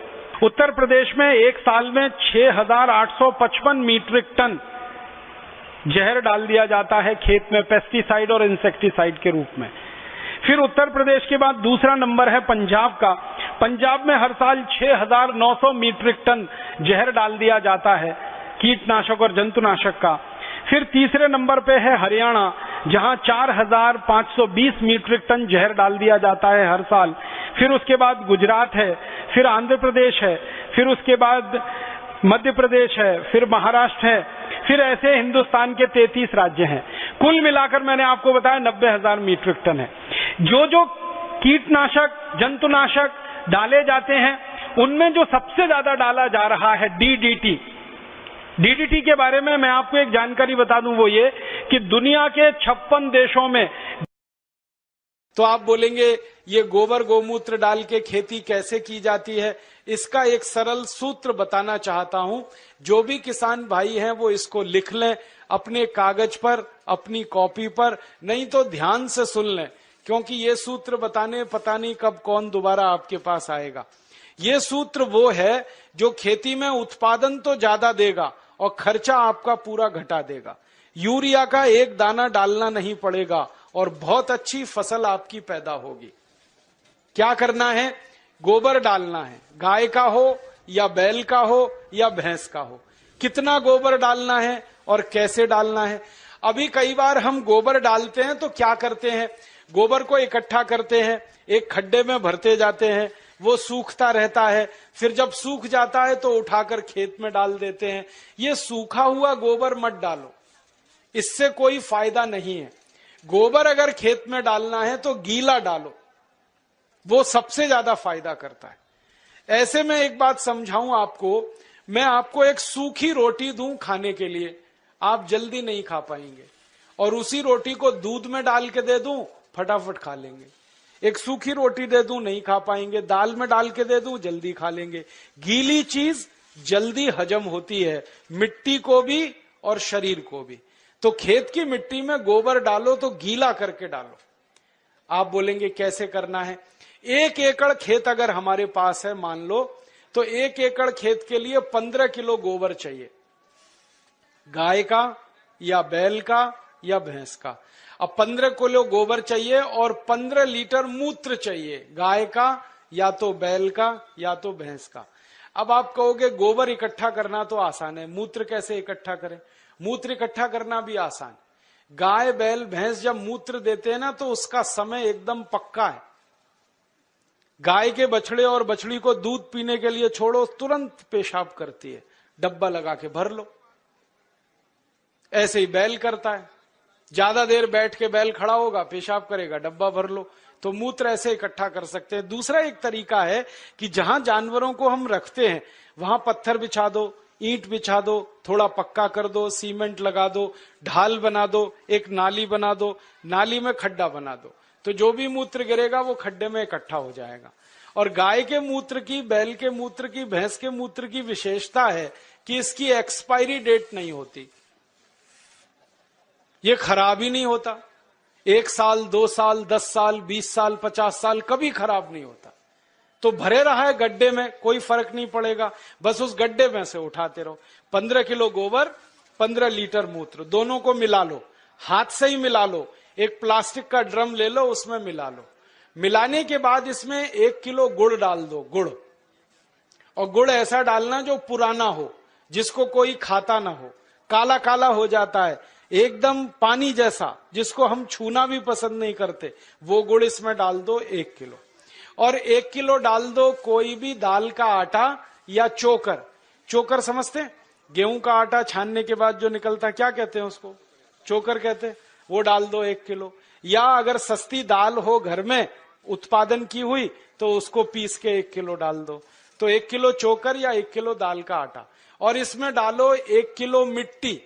उत्तर प्रदेश में एक साल में 6,855 मीट्रिक टन जहर डाल दिया जाता है खेत में, पेस्टिसाइड और इंसेक्टिसाइड के रूप में। फिर उत्तर प्रदेश के बाद दूसरा नंबर है पंजाब का। पंजाब में हर साल 6,900 मीट्रिक टन जहर डाल दिया जाता है कीटनाशक और जंतुनाशक का। फिर तीसरे नंबर पे है हरियाणा, जहां 4,520 मीट्रिक टन जहर डाल दिया जाता है हर साल। फिर उसके बाद गुजरात है, फिर आंध्र प्रदेश है, फिर उसके बाद मध्य प्रदेश है, फिर महाराष्ट्र है, फिर ऐसे हिंदुस्तान के 33 राज्य हैं। कुल मिलाकर मैंने आपको बताया 90,000 मीट्रिक टन है। जो जो कीटनाशक जंतुनाशक डाले जाते हैं उनमें जो सबसे ज्यादा डाला जा रहा है डीडीटी। डीडीटी के बारे में मैं आपको एक जानकारी बता दूं, वो ये कि दुनिया के 56 देशों में। तो आप बोलेंगे ये गोबर गोमूत्र डाल के खेती कैसे की जाती है, इसका एक सरल सूत्र बताना चाहता हूं। जो भी किसान भाई हैं वो इसको लिख लें अपने कागज पर, अपनी कॉपी पर, नहीं तो ध्यान से सुन लें, क्योंकि ये सूत्र बताने पता नहीं कब कौन दोबारा आपके पास आएगा। ये सूत्र वो है जो खेती में उत्पादन तो ज्यादा देगा और खर्चा आपका पूरा घटा देगा। यूरिया का एक दाना डालना नहीं पड़ेगा और बहुत अच्छी फसल आपकी पैदा होगी। क्या करना है? गोबर डालना है, गाय का हो या बैल का हो या भैंस का हो। कितना गोबर डालना है और कैसे डालना है? अभी कई बार हम गोबर डालते हैं तो क्या करते हैं, गोबर को इकट्ठा करते हैं, एक खड्डे में भरते जाते हैं, वो सूखता रहता है, फिर जब सूख जाता है तो उठाकर खेत में डाल देते हैं। ये सूखा हुआ गोबर मत डालो, इससे कोई फायदा नहीं है। गोबर अगर खेत में डालना है तो गीला डालो, वो सबसे ज्यादा फायदा करता है। ऐसे में एक बात समझाऊं आपको, मैं आपको एक सूखी रोटी दूं खाने के लिए, आप जल्दी नहीं खा पाएंगे, और उसी रोटी को दूध में डाल के दे दूं फटाफट खा लेंगे। एक सूखी रोटी दे दूं नहीं खा पाएंगे, दाल में डाल के दे दूं जल्दी खा लेंगे। गीली चीज जल्दी हजम होती है, मिट्टी को भी और शरीर को भी। तो खेत की मिट्टी में गोबर डालो तो गीला करके डालो। आप बोलेंगे कैसे करना है? 1 एकड़ खेत अगर हमारे पास है मान लो, तो 1 एकड़ खेत के लिए 15 किलो गोबर चाहिए, गाय का या बैल का या भैंस का। अब 15 किलो गोबर चाहिए और 15 लीटर मूत्र चाहिए, गाय का या तो बैल का या तो भैंस का। अब आप कहोगे गोबर इकट्ठा करना तो आसान है, मूत्र कैसे इकट्ठा करें? मूत्र इकट्ठा करना भी आसान। गाय बैल भैंस जब मूत्र देते हैं ना तो उसका समय एकदम पक्का है। गाय के बछड़े और बछड़ी को दूध पीने के लिए छोड़ो, तुरंत पेशाब करती है, डब्बा लगा के भर लो। ऐसे ही बैल करता है, ज्यादा देर बैठ के बैल खड़ा होगा, पेशाब करेगा, डब्बा भर लो। तो मूत्र ऐसे इकट्ठा कर सकते हैं। दूसरा एक तरीका है कि जहां जानवरों को हम रखते हैं वहां पत्थर बिछा दो, ईंट बिछा दो, थोड़ा पक्का कर दो, सीमेंट लगा दो, ढाल बना दो, एक नाली बना दो, नाली में खड्डा बना दो, तो जो भी मूत्र गिरेगा वो खड्डे में इकट्ठा हो जाएगा। और गाय के मूत्र की, बैल के मूत्र की, भैंस के मूत्र की विशेषता है कि इसकी एक्सपायरी डेट नहीं होती, ये खराब ही नहीं होता। 1 साल, 2 साल, 10 साल, 20 साल, 50 साल कभी खराब नहीं होता। तो भरे रहा है गड्ढे में, कोई फर्क नहीं पड़ेगा, बस उस गड्ढे में से उठाते रहो। 15 किलो गोबर, 15 लीटर मूत्र, दोनों को मिला लो, हाथ से ही मिला लो। एक प्लास्टिक का ड्रम ले लो, उसमें मिला लो। मिलाने के बाद इसमें 1 किलो गुड़ डाल दो, गुड़। और गुड़ ऐसा डालना जो पुराना हो, जिसको कोई खाता ना हो, काला काला हो जाता है, एकदम पानी जैसा, जिसको हम छूना भी पसंद नहीं करते, वो गुड़ इसमें डाल दो 1 किलो। और 1 किलो डाल दो कोई भी दाल का आटा या चोकर। चोकर समझते हैं? गेहूं का आटा छानने के बाद जो निकलता, क्या कहते हैं उसको? चोकर कहते हैं। वो डाल दो 1 किलो। या अगर सस्ती दाल हो घर में, उत्पादन की हुई तो उसको पीस के 1 किलो डाल दो, तो 1 किलो चोकर या 1 किलो दाल का आटा, और इसमें डालो 1 किलो मिट्टी।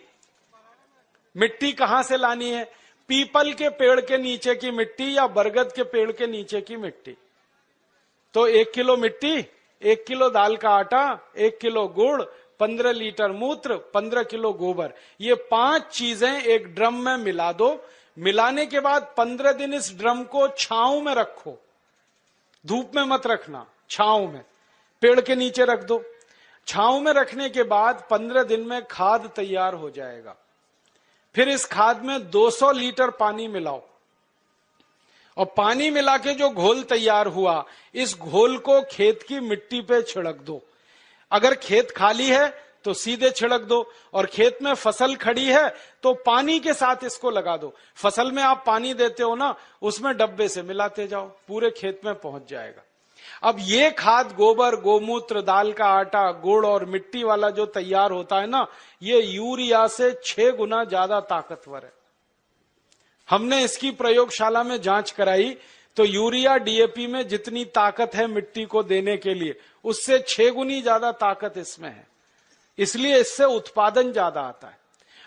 मिट्टी कहां से लानी है? पीपल के पेड़ के नीचे की मिट्टी या बरगद के पेड़ के नीचे की मिट्टी। तो 1 किलो मिट्टी, 1 किलो दाल का आटा, 1 किलो गुड़, 15 लीटर मूत्र, 15 किलो गोबर, ये 5 चीजें एक ड्रम में मिला दो। मिलाने के बाद 15 दिन इस ड्रम को छांव में रखो, धूप में मत रखना, छांव में, पेड़ के नीचे रख दो। छांव में रखने के बाद 15 दिन में खाद तैयार हो जाएगा। फिर इस खाद में 200 लीटर पानी मिलाओ, और पानी मिला के जो घोल तैयार हुआ, इस घोल को खेत की मिट्टी पे छिड़क दो। अगर खेत खाली है तो सीधे छिड़क दो, और खेत में फसल खड़ी है तो पानी के साथ इसको लगा दो। फसल में आप पानी देते हो ना, उसमें डब्बे से मिलाते जाओ, पूरे खेत में पहुंच जाएगा। अब ये खाद गोबर, गोमूत्र, दाल का आटा, गुड़ और मिट्टी वाला जो तैयार होता है ना, ये यूरिया से 6 गुना ज्यादा ताकतवर है। हमने इसकी प्रयोगशाला में जांच कराई तो यूरिया डीएपी में जितनी ताकत है मिट्टी को देने के लिए, उससे 6 गुनी ज्यादा ताकत इसमें है, इसलिए इससे उत्पादन ज्यादा आता है।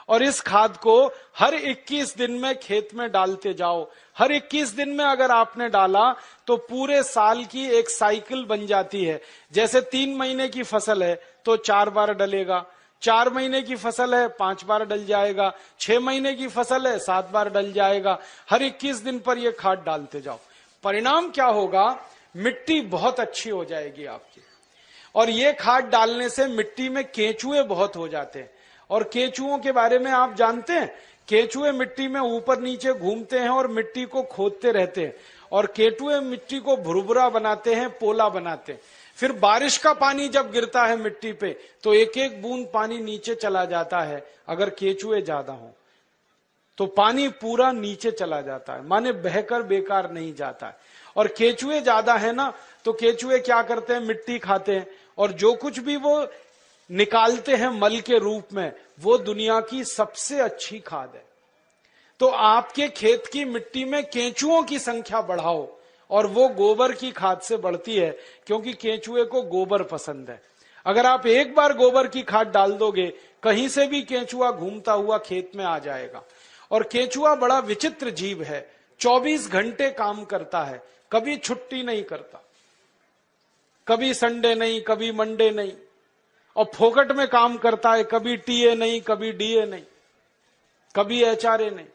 और इस खाद को हर 21 दिन में खेत में डालते जाओ। हर 21 दिन में अगर आपने डाला तो पूरे साल की एक साइकिल बन जाती है। जैसे 3 महीने की फसल है तो 4 बार डलेगा, 4 महीने की फसल है 5 बार डल जाएगा, 6 महीने की फसल है 7 बार डल जाएगा। हर 21 दिन पर यह खाद डालते जाओ। परिणाम क्या होगा? मिट्टी बहुत अच्छी हो जाएगी आपकी। और ये खाद डालने से मिट्टी में केंचुए बहुत हो जाते हैं, और केंचुओं के बारे में आप जानते हैं? केंचुए मिट्टी में ऊपर नीचे घूमते हैं और मिट्टी को खोदते रहते हैं, और केंचुए मिट्टी को भुरभुरा बनाते हैं, पोला बनाते हैं। फिर बारिश का पानी जब गिरता है मिट्टी पे तो एक एक बूंद पानी नीचे चला जाता है। अगर केंचुए ज्यादा हो तो पानी पूरा नीचे चला जाता है, माने बहकर बेकार नहीं जाता है। और केंचुए ज्यादा है ना, तो केंचुए क्या करते हैं? मिट्टी खाते हैं, और जो कुछ भी वो निकालते हैं मल के रूप में, वो दुनिया की सबसे अच्छी खाद है। तो आपके खेत की मिट्टी में केंचुओं की संख्या बढ़ाओ, और वो गोबर की खाद से बढ़ती है, क्योंकि केंचुए को गोबर पसंद है। अगर आप एक बार गोबर की खाद डाल दोगे, कहीं से भी केंचुआ घूमता हुआ खेत में आ जाएगा। और केंचुआ बड़ा विचित्र जीव है, 24 घंटे काम करता है, कभी छुट्टी नहीं करता, कभी संडे नहीं, कभी मंडे नहीं, और फोकट में काम करता है, कभी टीए नहीं, कभी डीए नहीं, कभी एचआरए नहीं,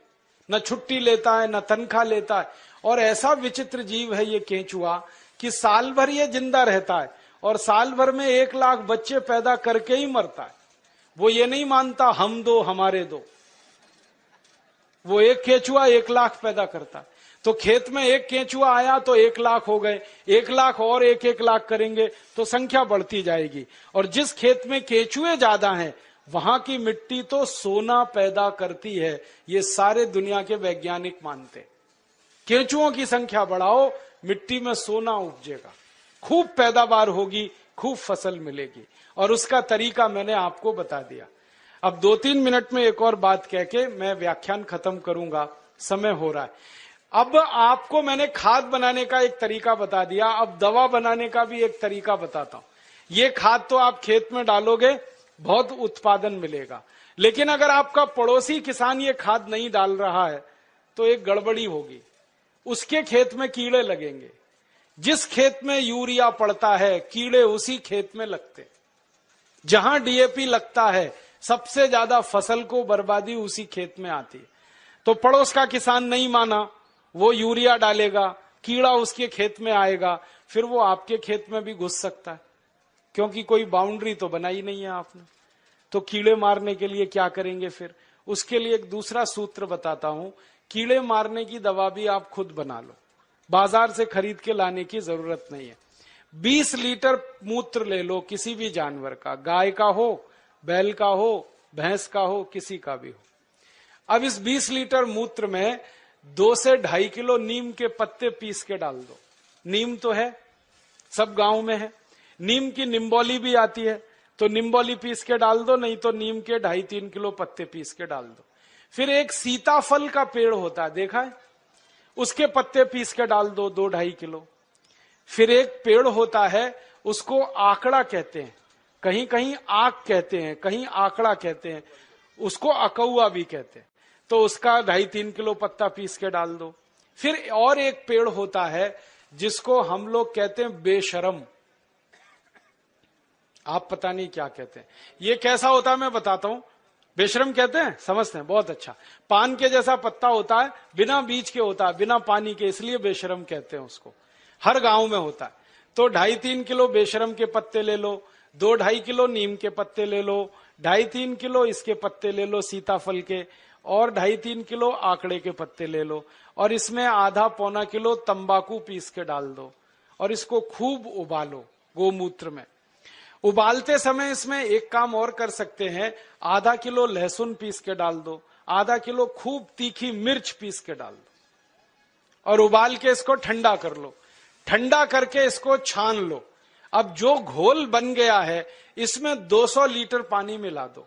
न छुट्टी लेता है न तनख्वाह लेता है। और ऐसा विचित्र जीव है ये केंचुआ कि साल भर ये जिंदा रहता है, और साल भर में 1 लाख बच्चे पैदा करके ही मरता है। वो ये नहीं मानता हम दो हमारे दो, वो एक केंचुआ 1 लाख पैदा करता है। तो खेत में एक केंचुआ आया तो 1 लाख हो गए, 1 लाख और 1-1 लाख करेंगे तो संख्या बढ़ती जाएगी। और जिस खेत में केंचुए ज्यादा हैं, वहां की मिट्टी तो सोना पैदा करती है, ये सारे दुनिया के वैज्ञानिक मानते। केंचुओं की संख्या बढ़ाओ, मिट्टी में सोना उपजेगा, खूब पैदावार होगी, खूब फसल मिलेगी। और उसका तरीका मैंने आपको बता दिया। अब 2-3 मिनट में एक और बात कह के मैं व्याख्यान खत्म करूंगा, समय हो रहा है। अब आपको मैंने खाद बनाने का एक तरीका बता दिया, अब दवा बनाने का भी एक तरीका बताता हूं। ये खाद तो आप खेत में डालोगे, बहुत उत्पादन मिलेगा, लेकिन अगर आपका पड़ोसी किसान ये खाद नहीं डाल रहा है तो एक गड़बड़ी होगी, उसके खेत में कीड़े लगेंगे। जिस खेत में यूरिया पड़ता है, कीड़े उसी खेत में लगते। जहां डीएपी लगता है, सबसे ज्यादा फसल को बर्बादी उसी खेत में आती है। तो पड़ोस का किसान नहीं माना, वो यूरिया डालेगा, कीड़ा उसके खेत में आएगा, फिर वो आपके खेत में भी घुस सकता है, क्योंकि कोई बाउंड्री तो बनाई नहीं है आपने। तो कीड़े मारने के लिए क्या करेंगे फिर? उसके लिए एक दूसरा सूत्र बताता हूं। कीड़े मारने की दवा भी आप खुद बना लो, बाजार से खरीद के लाने की जरूरत नहीं है। 20 लीटर मूत्र ले लो, किसी भी जानवर का, गाय का हो, बैल का हो, भैंस का हो, किसी का भी हो। अब इस 20 लीटर मूत्र में 2 से 2.5 किलो नीम के पत्ते पीस के डाल दो। नीम तो है, सब गांव में है। नीम की निम्बोली भी आती है, तो निम्बोली पीस के डाल दो, नहीं तो नीम के 2.5-3 किलो पत्ते पीस के डाल दो। फिर एक सीताफल का पेड़ होता है, देखा है? उसके पत्ते पीस के डाल दो 2-2.5 किलो। फिर एक पेड़ होता है, उसको आकड़ा कहते हैं, कहीं कहीं आक कहते हैं, कहीं आकड़ा कहते हैं, उसको अकौआ भी कहते हैं, तो उसका 2.5-3 किलो पत्ता पीस के डाल दो। फिर और एक पेड़ होता है जिसको हम लोग कहते हैं बेशरम, आप पता नहीं क्या कहते हैं। ये कैसा होता है मैं बताता हूं। बेशरम कहते हैं, समझते हैं, बहुत अच्छा। पान के जैसा पत्ता होता है, बिना बीज के होता है, बिना पानी के, इसलिए बेशरम कहते हैं उसको। हर गांव में होता है। तो 2.5-3 किलो बेशरम के पत्ते ले लो, 2-2.5 किलो नीम के पत्ते ले लो, 2.5-3 किलो इसके पत्ते ले लो सीताफल के, और 2.5-3 किलो आकड़े के पत्ते ले लो, और इसमें आधा-पौना किलो तंबाकू पीस के डाल दो, और इसको खूब उबालो गोमूत्र में। उबालते समय इसमें एक काम और कर सकते हैं, आधा किलो लहसुन पीस के डाल दो, आधा किलो खूब तीखी मिर्च पीस के डाल दो, और उबाल के इसको ठंडा कर लो। ठंडा करके इसको छान लो। अब जो घोल बन गया है इसमें 200 लीटर पानी मिला दो,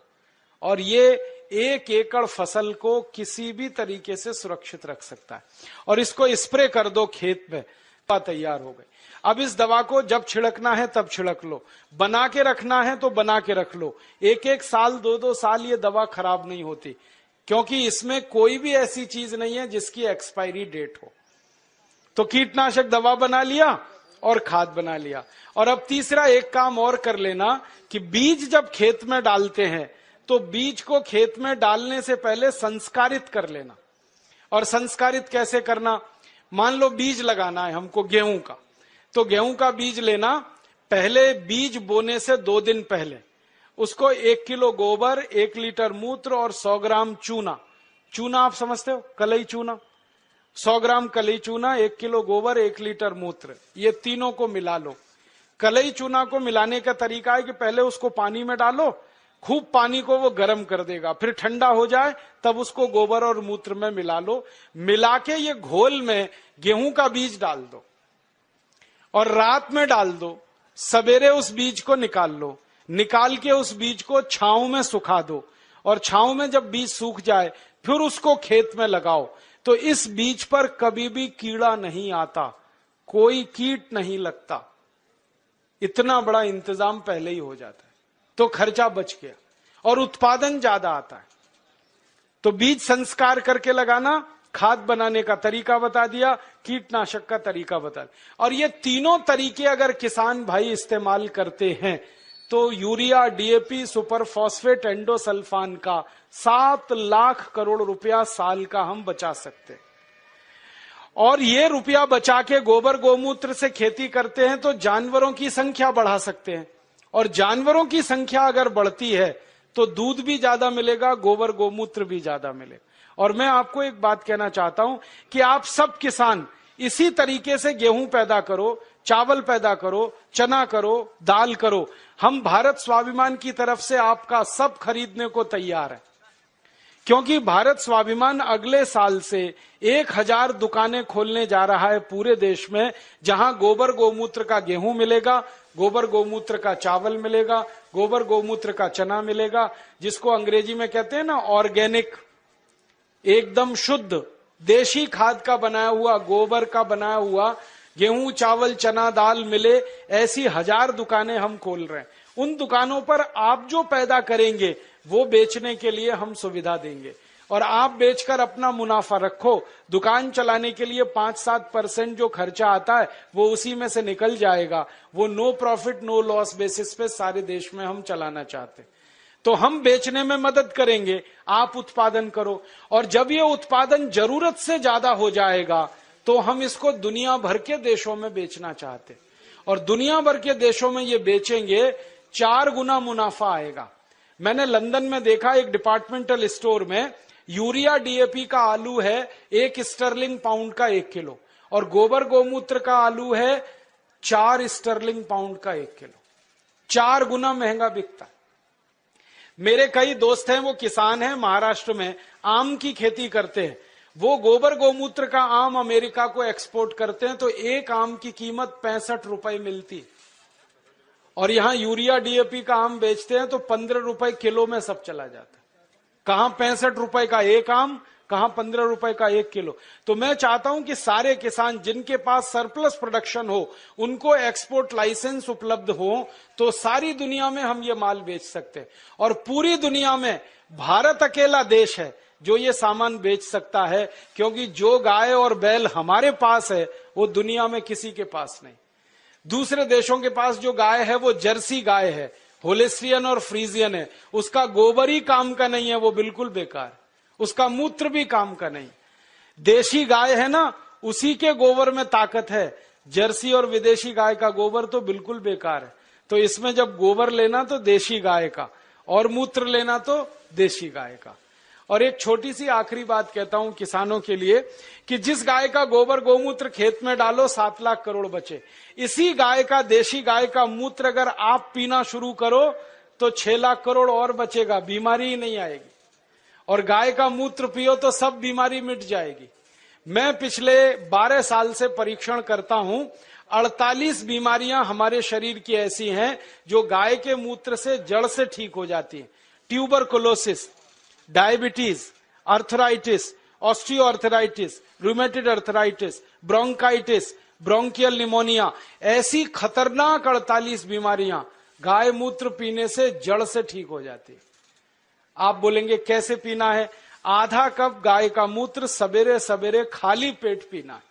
और ये 1 एकड़ फसल को किसी भी तरीके से सुरक्षित रख सकता है। और इसको स्प्रे कर दो खेत में, तैयार हो गई। अब इस दवा को जब छिड़कना है तब छिड़क लो, बना के रखना है तो बना के रख लो। 1-1 साल 2-2 साल ये दवा खराब नहीं होती, क्योंकि इसमें कोई भी ऐसी चीज नहीं है जिसकी एक्सपायरी डेट हो। तो कीटनाशक दवा बना लिया और खाद बना लिया। और अब तीसरा एक काम और कर लेना कि बीज जब खेत में डालते हैं तो बीज को खेत में डालने से पहले संस्कारित कर लेना। और संस्कारित कैसे करना? मान लो बीज लगाना है हमको गेहूं का, तो गेहूं का बीज लेना, पहले बीज बोने से 2 दिन पहले उसको 1 किलो गोबर, 1 लीटर मूत्र और 100 ग्राम चूना, चूना आप समझते हो, कलई चूना, 100 ग्राम कलई चूना, 1 किलो गोबर, 1 लीटर मूत्र, ये तीनों को मिला लो। कलई चूना को मिलाने का तरीका है कि पहले उसको पानी में डालो, खूब पानी को वो गर्म कर देगा, फिर ठंडा हो जाए तब उसको गोबर और मूत्र में मिला लो। मिला के ये घोल में गेहूं का बीज डाल दो और रात में डाल दो, सवेरे उस बीज को निकाल लो, निकाल के उस बीज को छांव में सुखा दो, और छांव में जब बीज सूख जाए फिर उसको खेत में लगाओ। तो इस बीज पर कभी भी कीड़ा नहीं आता, कोई कीट नहीं लगता, इतना बड़ा इंतजाम पहले ही हो जाता है, तो खर्चा बच गया और उत्पादन ज्यादा आता है। तो बीज संस्कार करके लगाना, खाद बनाने का तरीका बता दिया, कीटनाशक का तरीका बता दिया। और ये तीनों तरीके अगर किसान भाई इस्तेमाल करते हैं तो urea, DAP, super phosphate, endosulfan का 7 लाख करोड़ रुपया साल का हम बचा सकते हैं। और ये रुपया बचा के गोबर गोमूत्र से खेती करते हैं तो जानवरों की संख्या बढ़ा सकते हैं, और जानवरों की संख्या अगर बढ़ती है तो दूध भी ज्यादा मिलेगा, गोबर गोमूत्र भी ज्यादा मिलेगा। और मैं आपको एक बात कहना चाहता हूं कि आप सब किसान इसी तरीके से गेहूं पैदा करो, चावल पैदा करो, चना करो, दाल करो। हम भारत स्वाभिमान की तरफ से आपका सब खरीदने को तैयार है, क्योंकि भारत स्वाभिमान अगले साल से 1000 दुकानें खोलने जा रहा है पूरे देश में, जहां गोबर गोमूत्र का गेहूं मिलेगा, गोबर गोमूत्र का चावल मिलेगा, गोबर गोमूत्र का चना मिलेगा, जिसको अंग्रेजी में कहते हैं ना ऑर्गेनिक, एकदम शुद्ध देशी खाद का बनाया हुआ, गोबर का बनाया हुआ गेहूं, चावल, चना, दाल मिले। ऐसी 1000 दुकानें हम खोल रहे हैं। उन दुकानों पर आप जो पैदा करेंगे वो बेचने के लिए हम सुविधा देंगे, और आप बेचकर अपना मुनाफा रखो। दुकान चलाने के लिए 5-7% जो खर्चा आता है वो उसी में से निकल जाएगा। वो no profit no loss basis पे सारे देश में हम चलाना चाहते हैं। तो हम बेचने में मदद करेंगे, आप उत्पादन करो। और जब ये उत्पादन जरूरत से ज्यादा हो जाएगा तो हम इसको दुनिया भर के देशों में बेचना चाहते हैं, और दुनिया भर के देशों में ये बेचेंगे, 4 गुना मुनाफा आएगा। मैंने लंदन में देखा, एक डिपार्टमेंटल स्टोर में यूरिया डीएपी का आलू है 1 स्टर्लिंग पाउंड का 1 किलो, और गोबर गोमूत्र का आलू है 4 स्टर्लिंग पाउंड का 1 किलो। 4 गुना महंगा बिकता है। मेरे कई दोस्त हैं, वो किसान हैं, महाराष्ट्र में आम की खेती करते हैं। वो गोबर गोमूत्र का आम अमेरिका को एक्सपोर्ट करते हैं, तो एक आम की कीमत 65 रुपए मिलती, और यहां यूरिया डीएपी का आम बेचते हैं तो 15 रुपए किलो में सब चला जाता है। कहां 65 रुपए का एक आम, कहां 15 रुपए का 1 किलो। तो मैं चाहता हूं कि सारे किसान जिनके पास सरप्लस प्रोडक्शन हो, उनको एक्सपोर्ट लाइसेंस उपलब्ध हो, तो सारी दुनिया में हम ये माल बेच सकते हैं। और पूरी दुनिया में भारत अकेला देश है जो ये सामान बेच सकता है, क्योंकि जो गाय और बैल हमारे पास है वो दुनिया में किसी के पास नहीं। दूसरे देशों के पास जो गाय है वो जर्सी गाय है, होलेस्ट्रियन और फ्रीजियन है, उसका गोबर ही काम का नहीं है, वो बिल्कुल बेकार, उसका मूत्र भी काम का नहीं। देशी गाय है ना, उसी के गोबर में ताकत है, जर्सी और विदेशी गाय का गोबर तो बिल्कुल बेकार है। तो इसमें जब गोबर लेना तो देशी गाय का, और मूत्र लेना तो देशी गाय का। और एक छोटी सी आखिरी बात कहता हूं किसानों के लिए, कि जिस गाय का गोबर गोमूत्र खेत में डालो 7 लाख करोड़ बचे, इसी गाय का, देशी गाय का मूत्र अगर आप पीना शुरू करो तो 6 लाख करोड़ और बचेगा, बीमारी ही नहीं आएगी। और गाय का मूत्र पियो तो सब बीमारी मिट जाएगी। मैं पिछले 12 साल से परीक्षण करता हूं, 48 बीमारियां हमारे शरीर की ऐसी हैं जो गाय के मूत्र से जड़ से ठीक हो जाती हैं। Tuberculosis, diabetes, arthritis, osteoarthritis, rheumatoid arthritis, bronchitis, bronchial pneumonia, ऐसी खतरनाक 48 बीमारियां गाय मूत्र पीने से जड़ से ठीक हो जाती है। आप बोलेंगे कैसे पीना है? आधा कप गाय का मूत्र सवेरे सवेरे खाली पेट पीना है,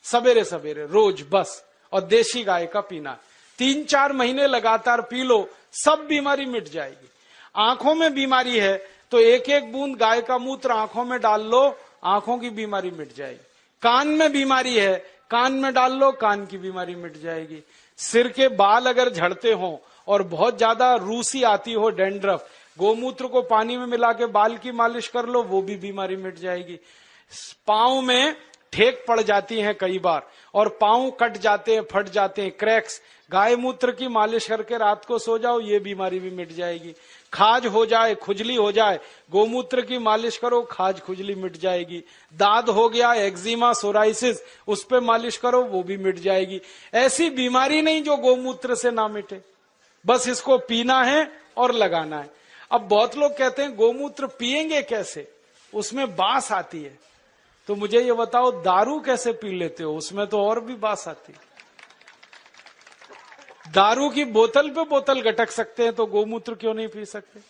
सवेरे सवेरे रोज बस, और देशी गाय का पीना है। 3-4 महीने लगातार पी लो, सब बीमारी मिट जाएगी। आंखों में बीमारी है तो 1-1 बूंद गाय का मूत्र आंखों में डाल लो, आंखों की बीमारी मिट जाएगी। कान में बीमारी है, कान में डाल लो, कान की बीमारी मिट जाएगी। सिर के बाल अगर झड़ते हो और बहुत ज्यादा रूसी आती हो, डैंड्रफ, गोमूत्र को पानी में मिला के बाल की मालिश कर लो, वो भी बीमारी मिट जाएगी। पांव में ठेक पड़ जाती है कई बार, और पांव कट जाते हैं, फट जाते हैं, क्रैक्स, गाय मूत्र की मालिश करके रात को सो जाओ, ये बीमारी भी मिट जाएगी। खाज हो जाए, खुजली हो जाए, गोमूत्र की मालिश करो, खाज खुजली मिट जाएगी। दाद हो गया, एक्जिमा, सोराइसिस, उस पे मालिश करो, वो भी मिट जाएगी। ऐसी बीमारी नहीं जो गोमूत्र से ना मिटे, बस इसको पीना है और लगाना है। अब बहुत लोग कहते हैं गोमूत्र पिएंगे कैसे, उसमें बास आती है। तो मुझे ये बताओ, दारू कैसे पी लेते हो? उसमें तो और भी बास आती है। दारू की बोतल पे बोतल गटक सकते हैं, तो गोमूत्र क्यों नहीं पी सकते?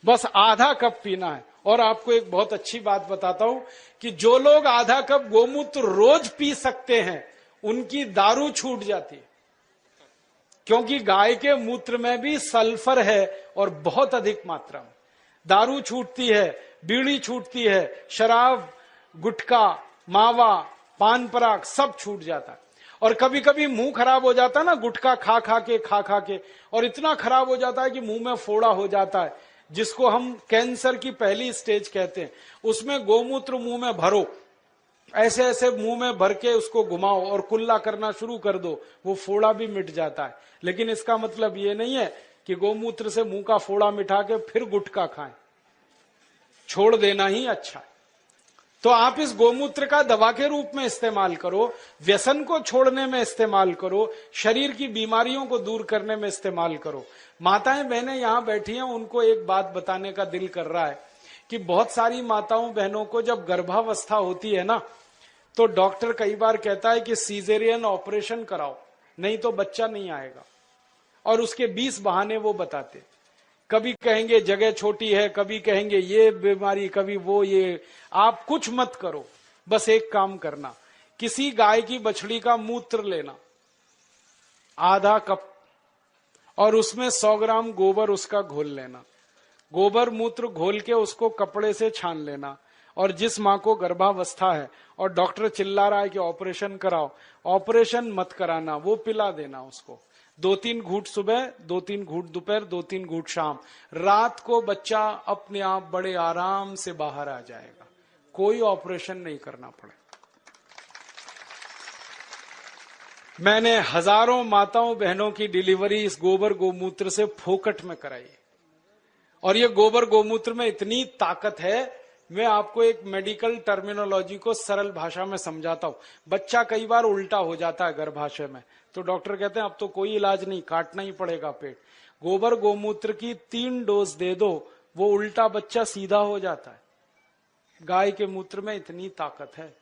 बस आधा कप पीना है। और आपको एक बहुत अच्छी बात बताता हूं कि जो लोग आधा कप गोमूत्र रोज पी सकते हैं, उनकी दारू छूट जाती है, क्योंकि गाय के मूत्र में भी सल्फर है और बहुत अधिक मात्रा में। दारू छूटती है, बीड़ी छूटती है, शराब, गुटखा, मावा, पान पराग सब छूट जाता है। और कभी कभी मुंह खराब हो जाता है ना, गुटखा खा खा के, और इतना खराब हो जाता है कि मुंह में फोड़ा हो जाता है, जिसको हम कैंसर की पहली स्टेज कहते हैं। उसमें गोमूत्र मुंह में भरो, ऐसे ऐसे मुंह में भर के उसको घुमाओ और कुल्ला करना शुरू कर दो, वो फोड़ा भी मिट जाता है। लेकिन इसका मतलब ये नहीं है कि गोमूत्र से मुंह का फोड़ा मिटा के फिर गुटखा खाएं, छोड़ देना ही अच्छा है। तो आप इस गोमूत्र का दवा के रूप में इस्तेमाल करो, व्यसन को छोड़ने में इस्तेमाल करो, शरीर की बीमारियों को दूर करने में इस्तेमाल करो। माताएं बहनें यहां बैठी हैं, उनको एक बात बताने का दिल कर रहा है कि बहुत सारी माताओं बहनों को जब गर्भावस्था होती है ना, तो डॉक्टर कई बार कहता है कि सीजेरियन ऑपरेशन कराओ, नहीं तो बच्चा नहीं आएगा। और उसके 20 बहाने वो बताते, कभी कहेंगे जगह छोटी है, कभी कहेंगे ये बीमारी, कभी वो ये। आप कुछ मत करो, बस एक काम करना, किसी गाय की बछड़ी का मूत्र लेना आधा कप, और उसमें 100 ग्राम गोबर उसका घोल लेना। गोबर मूत्र घोल के उसको कपड़े से छान लेना। और जिस माँ को गर्भावस्था है और डॉक्टर चिल्ला रहा है कि ऑपरेशन कराओ, ऑपरेशन मत कराना, वो पिला देना उसको। 2-3 घूंट सुबह, 2-3 घूंट दोपहर, 2-3 घूंट शाम। रात को बच्चा अपने आप बड़े आराम से बाहर आ जाएगा, कोई ऑपरेशन नहीं करना पड़े। मैंने हजारों माताओं बहनों की डिलीवरी इस गोबर गोमूत्र से फोकट में कराई। और ये गोबर गोमूत्र में इतनी ताकत है, मैं आपको एक मेडिकल टर्मिनोलॉजी को सरल भाषा में समझाता हूं। बच्चा कई बार उल्टा हो जाता है गर्भाशय में, तो डॉक्टर कहते हैं अब तो कोई इलाज नहीं, काटना ही पड़ेगा पेट। गोबर गोमूत्र की 3 डोज दे दो, वो उल्टा बच्चा सीधा हो जाता है। गाय के मूत्र में इतनी ताकत है,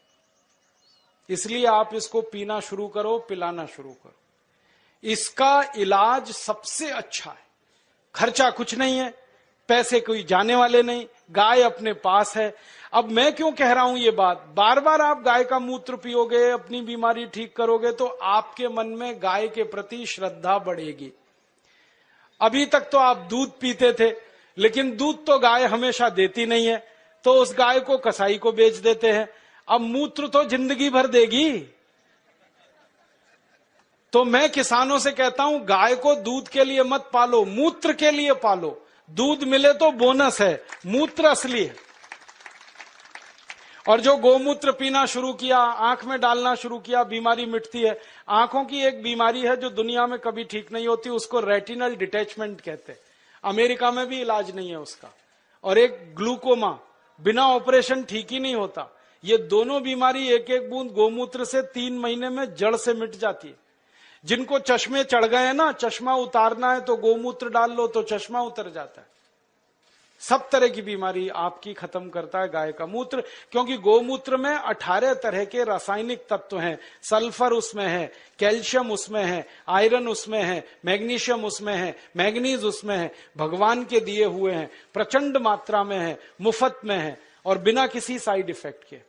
इसलिए आप इसको पीना शुरू करो, पिलाना शुरू करो। इसका इलाज सबसे अच्छा है, खर्चा कुछ नहीं है, पैसे कोई जाने वाले नहीं, गाय अपने पास है। अब मैं क्यों कह रहा हूं ये बात, बार बार आप गाय का मूत्र पियोगे, अपनी बीमारी ठीक करोगे तो आपके मन में गाय के प्रति श्रद्धा बढ़ेगी। अभी तक तो आप दूध पीते थे, लेकिन दूध तो गाय हमेशा देती नहीं है, तो उस गाय को कसाई को बेच देते हैं। अब मूत्र तो जिंदगी भर देगी। तो मैं किसानों से कहता हूं, गाय को दूध के लिए मत पालो, मूत्र के लिए पालो। दूध मिले तो बोनस है, मूत्र असली है। और जो गोमूत्र पीना शुरू किया, आंख में डालना शुरू किया, बीमारी मिटती है। आंखों की एक बीमारी है जो दुनिया में कभी ठीक नहीं होती, उसको रेटिनल डिटैचमेंट कहते हैं। अमेरिका में भी इलाज नहीं है उसका। और एक ग्लूकोमा, बिना ऑपरेशन ठीक ही नहीं होता। ये दोनों बीमारी एक एक बूंद गोमूत्र से 3 महीने में जड़ से मिट जाती है। जिनको चश्मे चढ़ गए हैं ना, चश्मा उतारना है तो गोमूत्र डाल लो तो चश्मा उतर जाता है। सब तरह की बीमारी आपकी खत्म करता है गाय का मूत्र, क्योंकि गोमूत्र में 18 तरह के रासायनिक तत्व हैं। सल्फर उसमें है, कैल्शियम उसमें है, आयरन उसमें है, मैग्नीशियम उसमें है, मैग्नीज उसमें है, भगवान के दिए हुए हैं, प्रचंड मात्रा में है, मुफ्त में है और बिना किसी साइड इफेक्ट के।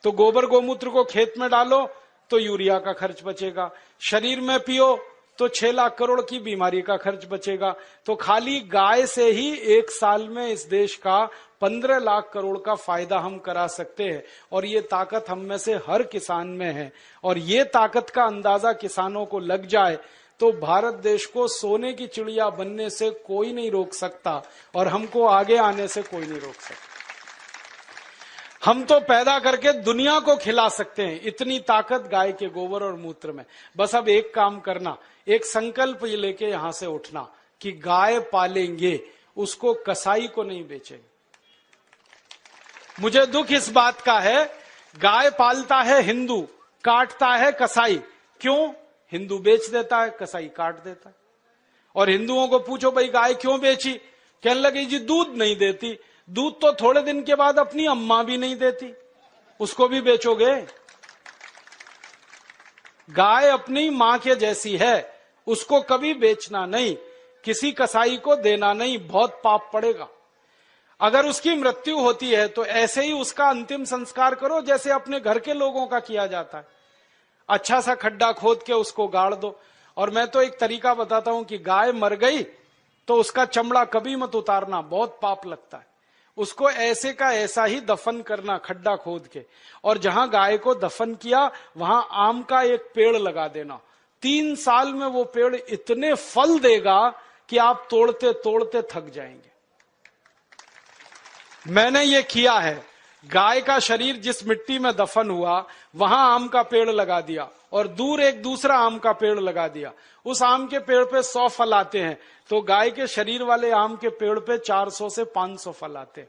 तो गोबर गोमूत्र को खेत में डालो तो यूरिया का खर्च बचेगा, शरीर में पियो तो 6 लाख करोड़ की बीमारी का खर्च बचेगा। तो खाली गाय से ही 1 साल में इस देश का 15 लाख करोड़ का फायदा हम करा सकते हैं। और ये ताकत हम में से हर किसान में है। और ये ताकत का अंदाजा किसानों को लग जाए तो भारत देश को सोने की चिड़िया बनने से कोई नहीं रोक सकता और हमको आगे आने से कोई नहीं रोक सकता। हम तो पैदा करके दुनिया को खिला सकते हैं, इतनी ताकत गाय के गोबर और मूत्र में। बस अब एक काम करना, एक संकल्प ये लेके यहां से उठना कि गाय पालेंगे, उसको कसाई को नहीं बेचेंगे। मुझे दुख इस बात का है, गाय पालता है हिंदू, काटता है कसाई। क्यों? हिंदू बेच देता है, कसाई काट देता है। और हिंदुओं को पूछो भाई गाय क्यों बेची, कहने लगे जी दूध नहीं देती। दूध तो थोड़े दिन के बाद अपनी अम्मा भी नहीं देती, उसको भी बेचोगे? गाय अपनी मां के जैसी है, उसको कभी बेचना नहीं, किसी कसाई को देना नहीं, बहुत पाप पड़ेगा। अगर उसकी मृत्यु होती है तो ऐसे ही उसका अंतिम संस्कार करो जैसे अपने घर के लोगों का किया जाता है। अच्छा सा खड्डा खोद के उसको गाड़ दो। और मैं तो एक तरीका बताता हूं कि गाय मर गई तो उसका चमड़ा कभी मत उतारना, बहुत पाप लगता है। उसको ऐसे का ऐसा ही दफन करना, खड्डा खोद के। और जहां गाय को दफन किया वहां आम का एक पेड़ लगा देना। 3 साल में वो पेड़ इतने फल देगा कि आप तोड़ते तोड़ते थक जाएंगे। मैंने ये किया है। गाय का शरीर जिस मिट्टी में दफन हुआ वहां आम का पेड़ लगा दिया और दूर एक दूसरा आम का पेड़ लगा दिया। उस आम के पेड़ पे 100 फल आते हैं, तो गाय के शरीर वाले आम के पेड़ पे 400 से 500 फल आते हैं।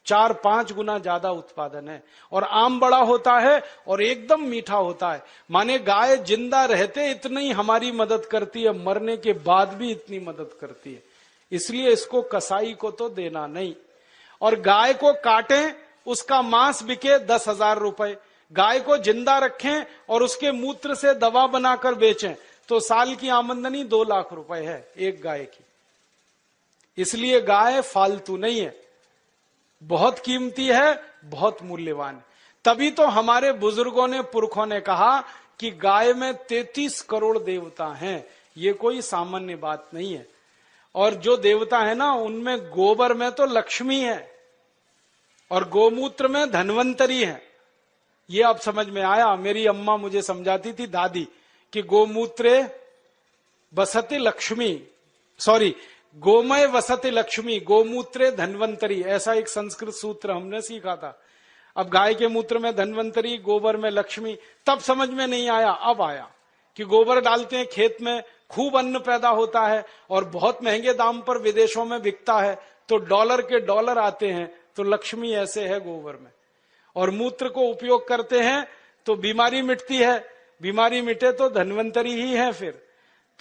4-5 गुना ज्यादा उत्पादन है। और आम बड़ा होता है और एकदम मीठा होता है। माने गाय जिंदा रहते इतनी हमारी मदद करती है, मरने के बाद भी इतनी मदद करती है। इसलिए इसको कसाई को तो देना नहीं। और गाय को काटें, उसका मांस बिके 10,000 रुपए। गाय को जिंदा रखें और उसके मूत्र से दवा बनाकर बेचें तो साल की आमदनी 2 लाख रुपए है एक गाय की। इसलिए गाय फालतू नहीं है, बहुत कीमती है, बहुत मूल्यवान है। तभी तो हमारे बुजुर्गों ने, पुरखों ने कहा कि गाय में 33 करोड़ देवता हैं। ये कोई सामान्य बात नहीं है। और जो देवता है ना, उनमें गोबर में तो लक्ष्मी है और गोमूत्र में धन्वंतरी है। ये अब समझ में आया। मेरी अम्मा मुझे समझाती थी, दादी, कि गोमूत्रे वसति लक्ष्मी, सॉरी, गोमय वसति लक्ष्मी, गोमूत्रे धन्वंतरी, ऐसा एक संस्कृत सूत्र हमने सीखा था। अब गाय के मूत्र में धन्वंतरी, गोबर में लक्ष्मी। तब समझ में नहीं आया, अब आया कि गोबर डालते हैं खेत में, खूब अन्न पैदा होता है और बहुत महंगे दाम पर विदेशों में बिकता है, तो डॉलर के डॉलर आते हैं। तो लक्ष्मी ऐसे है गोबर में। और मूत्र को उपयोग करते हैं तो बीमारी मिटती है, बीमारी मिटे तो धन्वंतरी ही है फिर।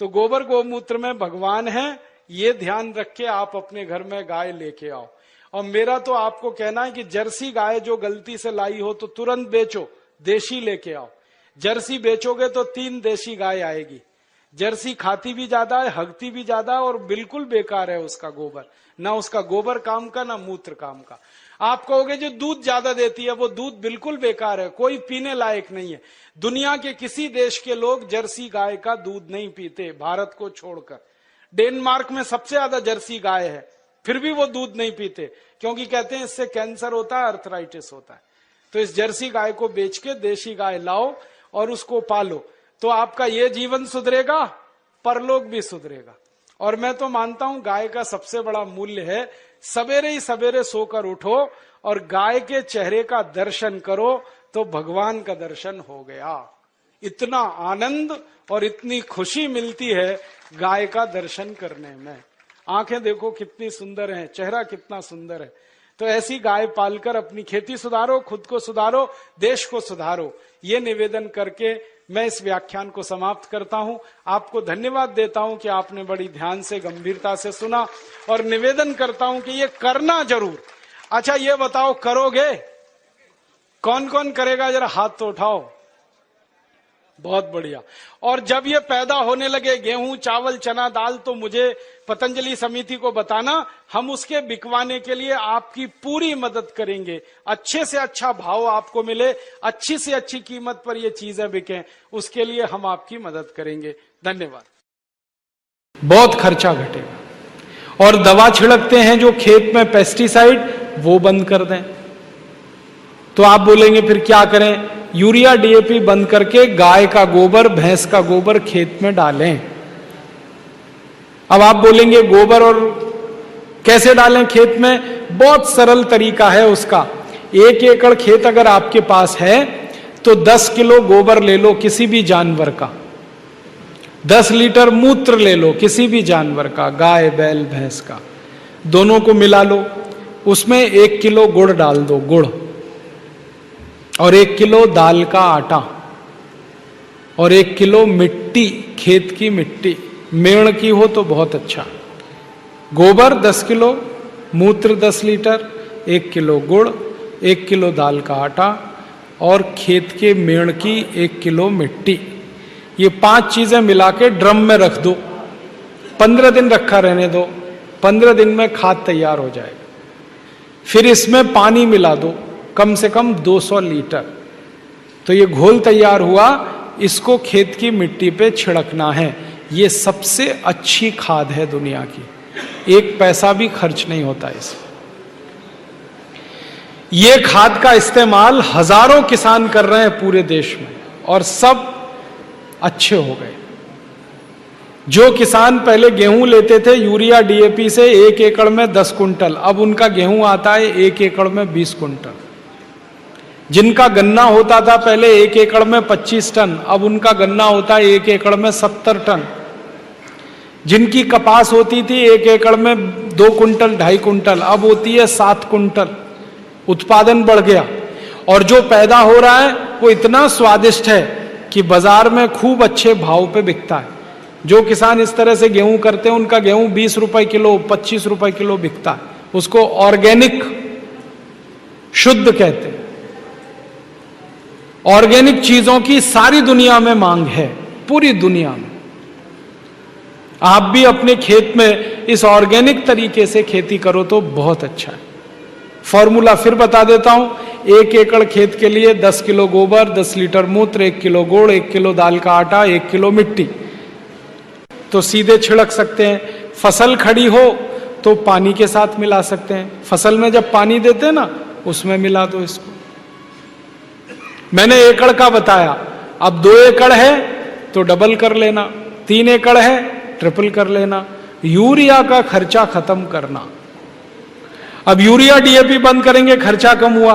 तो गोबर गोमूत्र में भगवान है, ये ध्यान रख के आप अपने घर में गाय लेके आओ। और मेरा तो आपको कहना है कि जर्सी गाय जो गलती से लाई हो तो तुरंत बेचो, देशी लेके आओ। जर्सी बेचोगे तो 3 देशी गाय आएगी। जर्सी खाती भी ज्यादा है, हगती भी ज्यादा और बिल्कुल बेकार है उसका गोबर, ना उसका गोबर काम का ना मूत्र काम का। आप कहोगे जो दूध ज्यादा देती है, वो दूध बिल्कुल बेकार है, कोई पीने लायक नहीं है। दुनिया के किसी देश के लोग जर्सी गाय का दूध नहीं पीते, भारत को छोड़कर। डेनमार्क में सबसे ज्यादा जर्सी गाय है, फिर भी वो दूध नहीं पीते, क्योंकि कहते हैं इससे कैंसर होता है, अर्थराइटिस होता है। तो इस जर्सी गाय को बेच के देशी गाय लाओ और उसको पालो, तो आपका ये जीवन सुधरेगा, परलोक भी सुधरेगा। और मैं तो मानता हूं गाय का सबसे बड़ा मूल्य है, सवेरे ही सवेरे सोकर उठो और गाय के चेहरे का दर्शन करो तो भगवान का दर्शन हो गया। इतना आनंद और इतनी खुशी मिलती है गाय का दर्शन करने में। आंखें देखो कितनी सुंदर हैं, चेहरा कितना सुंदर है। तो ऐसी गाय पालकर अपनी खेती सुधारो, खुद को सुधारो, देश को सुधारो। ये निवेदन करके मैं इस व्याख्यान को समाप्त करता हूं। आपको धन्यवाद देता हूं कि आपने बड़ी ध्यान से, गंभीरता से सुना, और निवेदन करता हूं कि ये करना जरूर। अच्छा ये बताओ, करोगे? कौन कौन करेगा, जरा हाथ तो उठाओ। बहुत बढ़िया। और जब ये पैदा होने लगे गेहूं, चावल, चना, दाल, तो मुझे पतंजलि समिति को बताना, हम उसके बिकवाने के लिए आपकी पूरी मदद करेंगे। अच्छे से अच्छा भाव आपको मिले, अच्छी से अच्छी कीमत पर ये चीजें बिकें, उसके लिए हम आपकी मदद करेंगे। धन्यवाद। बहुत खर्चा घटेगा। और दवा छिड़कते हैं जो खेत में पेस्टिसाइड, वो बंद कर दें। तो आप बोलेंगे फिर क्या करें? यूरिया, डीएपी बंद करके गाय का गोबर, भैंस का गोबर खेत में डालें। अब आप बोलेंगे गोबर और कैसे डालें खेत में? बहुत सरल तरीका है उसका। 1 एकड़ खेत अगर आपके पास है तो 10 किलो गोबर ले लो किसी भी जानवर का, 10 लीटर मूत्र ले लो किसी भी जानवर का, गाय, बैल, भैंस का, दोनों को मिला लो। उसमें 1 किलो गुड़ डाल दो, गुड़, और 1 किलो दाल का आटा, और 1 किलो मिट्टी, खेत की मिट्टी, मेड़ की हो तो बहुत अच्छा। गोबर 10 किलो, मूत्र 10 लीटर, 1 किलो गुड़, 1 किलो दाल का आटा, और खेत के मेड़ की 1 किलो मिट्टी। ये 5 चीजें मिला के ड्रम में रख दो, 15 दिन रखा रहने दो। 15 दिन में खाद तैयार हो जाएगा। फिर इसमें पानी मिला दो, कम से कम 200 लीटर। तो ये घोल तैयार हुआ, इसको खेत की मिट्टी पे छिड़कना है। ये सबसे अच्छी खाद है दुनिया की, 1 पैसा भी खर्च नहीं होता इसमें। ये खाद का इस्तेमाल हजारों किसान कर रहे हैं पूरे देश में, और सब अच्छे हो गए। जो किसान पहले गेहूं लेते थे यूरिया, डीएपी से 1 एकड़ में 10 कुंटल, अब उनका गेहूं आता है 1 एकड़ में 20 कुंटल। जिनका गन्ना होता था पहले 1 एकड़ में 25 टन, अब उनका गन्ना होता है 1 एकड़ में 70 टन। जिनकी कपास होती थी 1 एकड़ में 2 कुंटल, 2.5 कुंटल, अब होती है 7 कुंटल। उत्पादन बढ़ गया, और जो पैदा हो रहा है वो इतना स्वादिष्ट है कि बाजार में खूब अच्छे भाव पे बिकता है। जो किसान इस तरह से गेहूं करते हैं उनका गेहूं 20 रुपए किलो, 25 रुपए किलो बिकता है। उसको ऑर्गेनिक, शुद्ध कहते हैं। ऑर्गेनिक चीजों की सारी दुनिया में मांग है, पूरी दुनिया में। आप भी अपने खेत में इस ऑर्गेनिक तरीके से खेती करो तो बहुत अच्छा है। फॉर्मूला फिर बता देता हूं। 1 एकड़ खेत के लिए 10 किलो गोबर, 10 लीटर मूत्र, 1 किलो गुड़, 1 किलो दाल का आटा, 1 किलो मिट्टी, तो सीधे छिड़क सकते हैं। फसल खड़ी हो तो पानी के साथ मिला सकते हैं। फसल में जब पानी देते हैं ना, उसमें मिला दो इसको। मैंने एकड़ का बताया, अब 2 एकड़ है तो डबल कर लेना, 3 एकड़ है ट्रिपल कर लेना। यूरिया का खर्चा खत्म करना। अब यूरिया, डीएपी बंद करेंगे, खर्चा कम हुआ।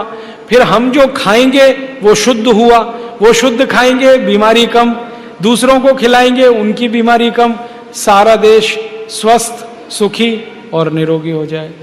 फिर हम जो खाएंगे वो शुद्ध हुआ, वो शुद्ध खाएंगे, बीमारी कम, दूसरों को खिलाएंगे, उनकी बीमारी कम, सारा देश स्वस्थ, सुखी और निरोगी हो जाए।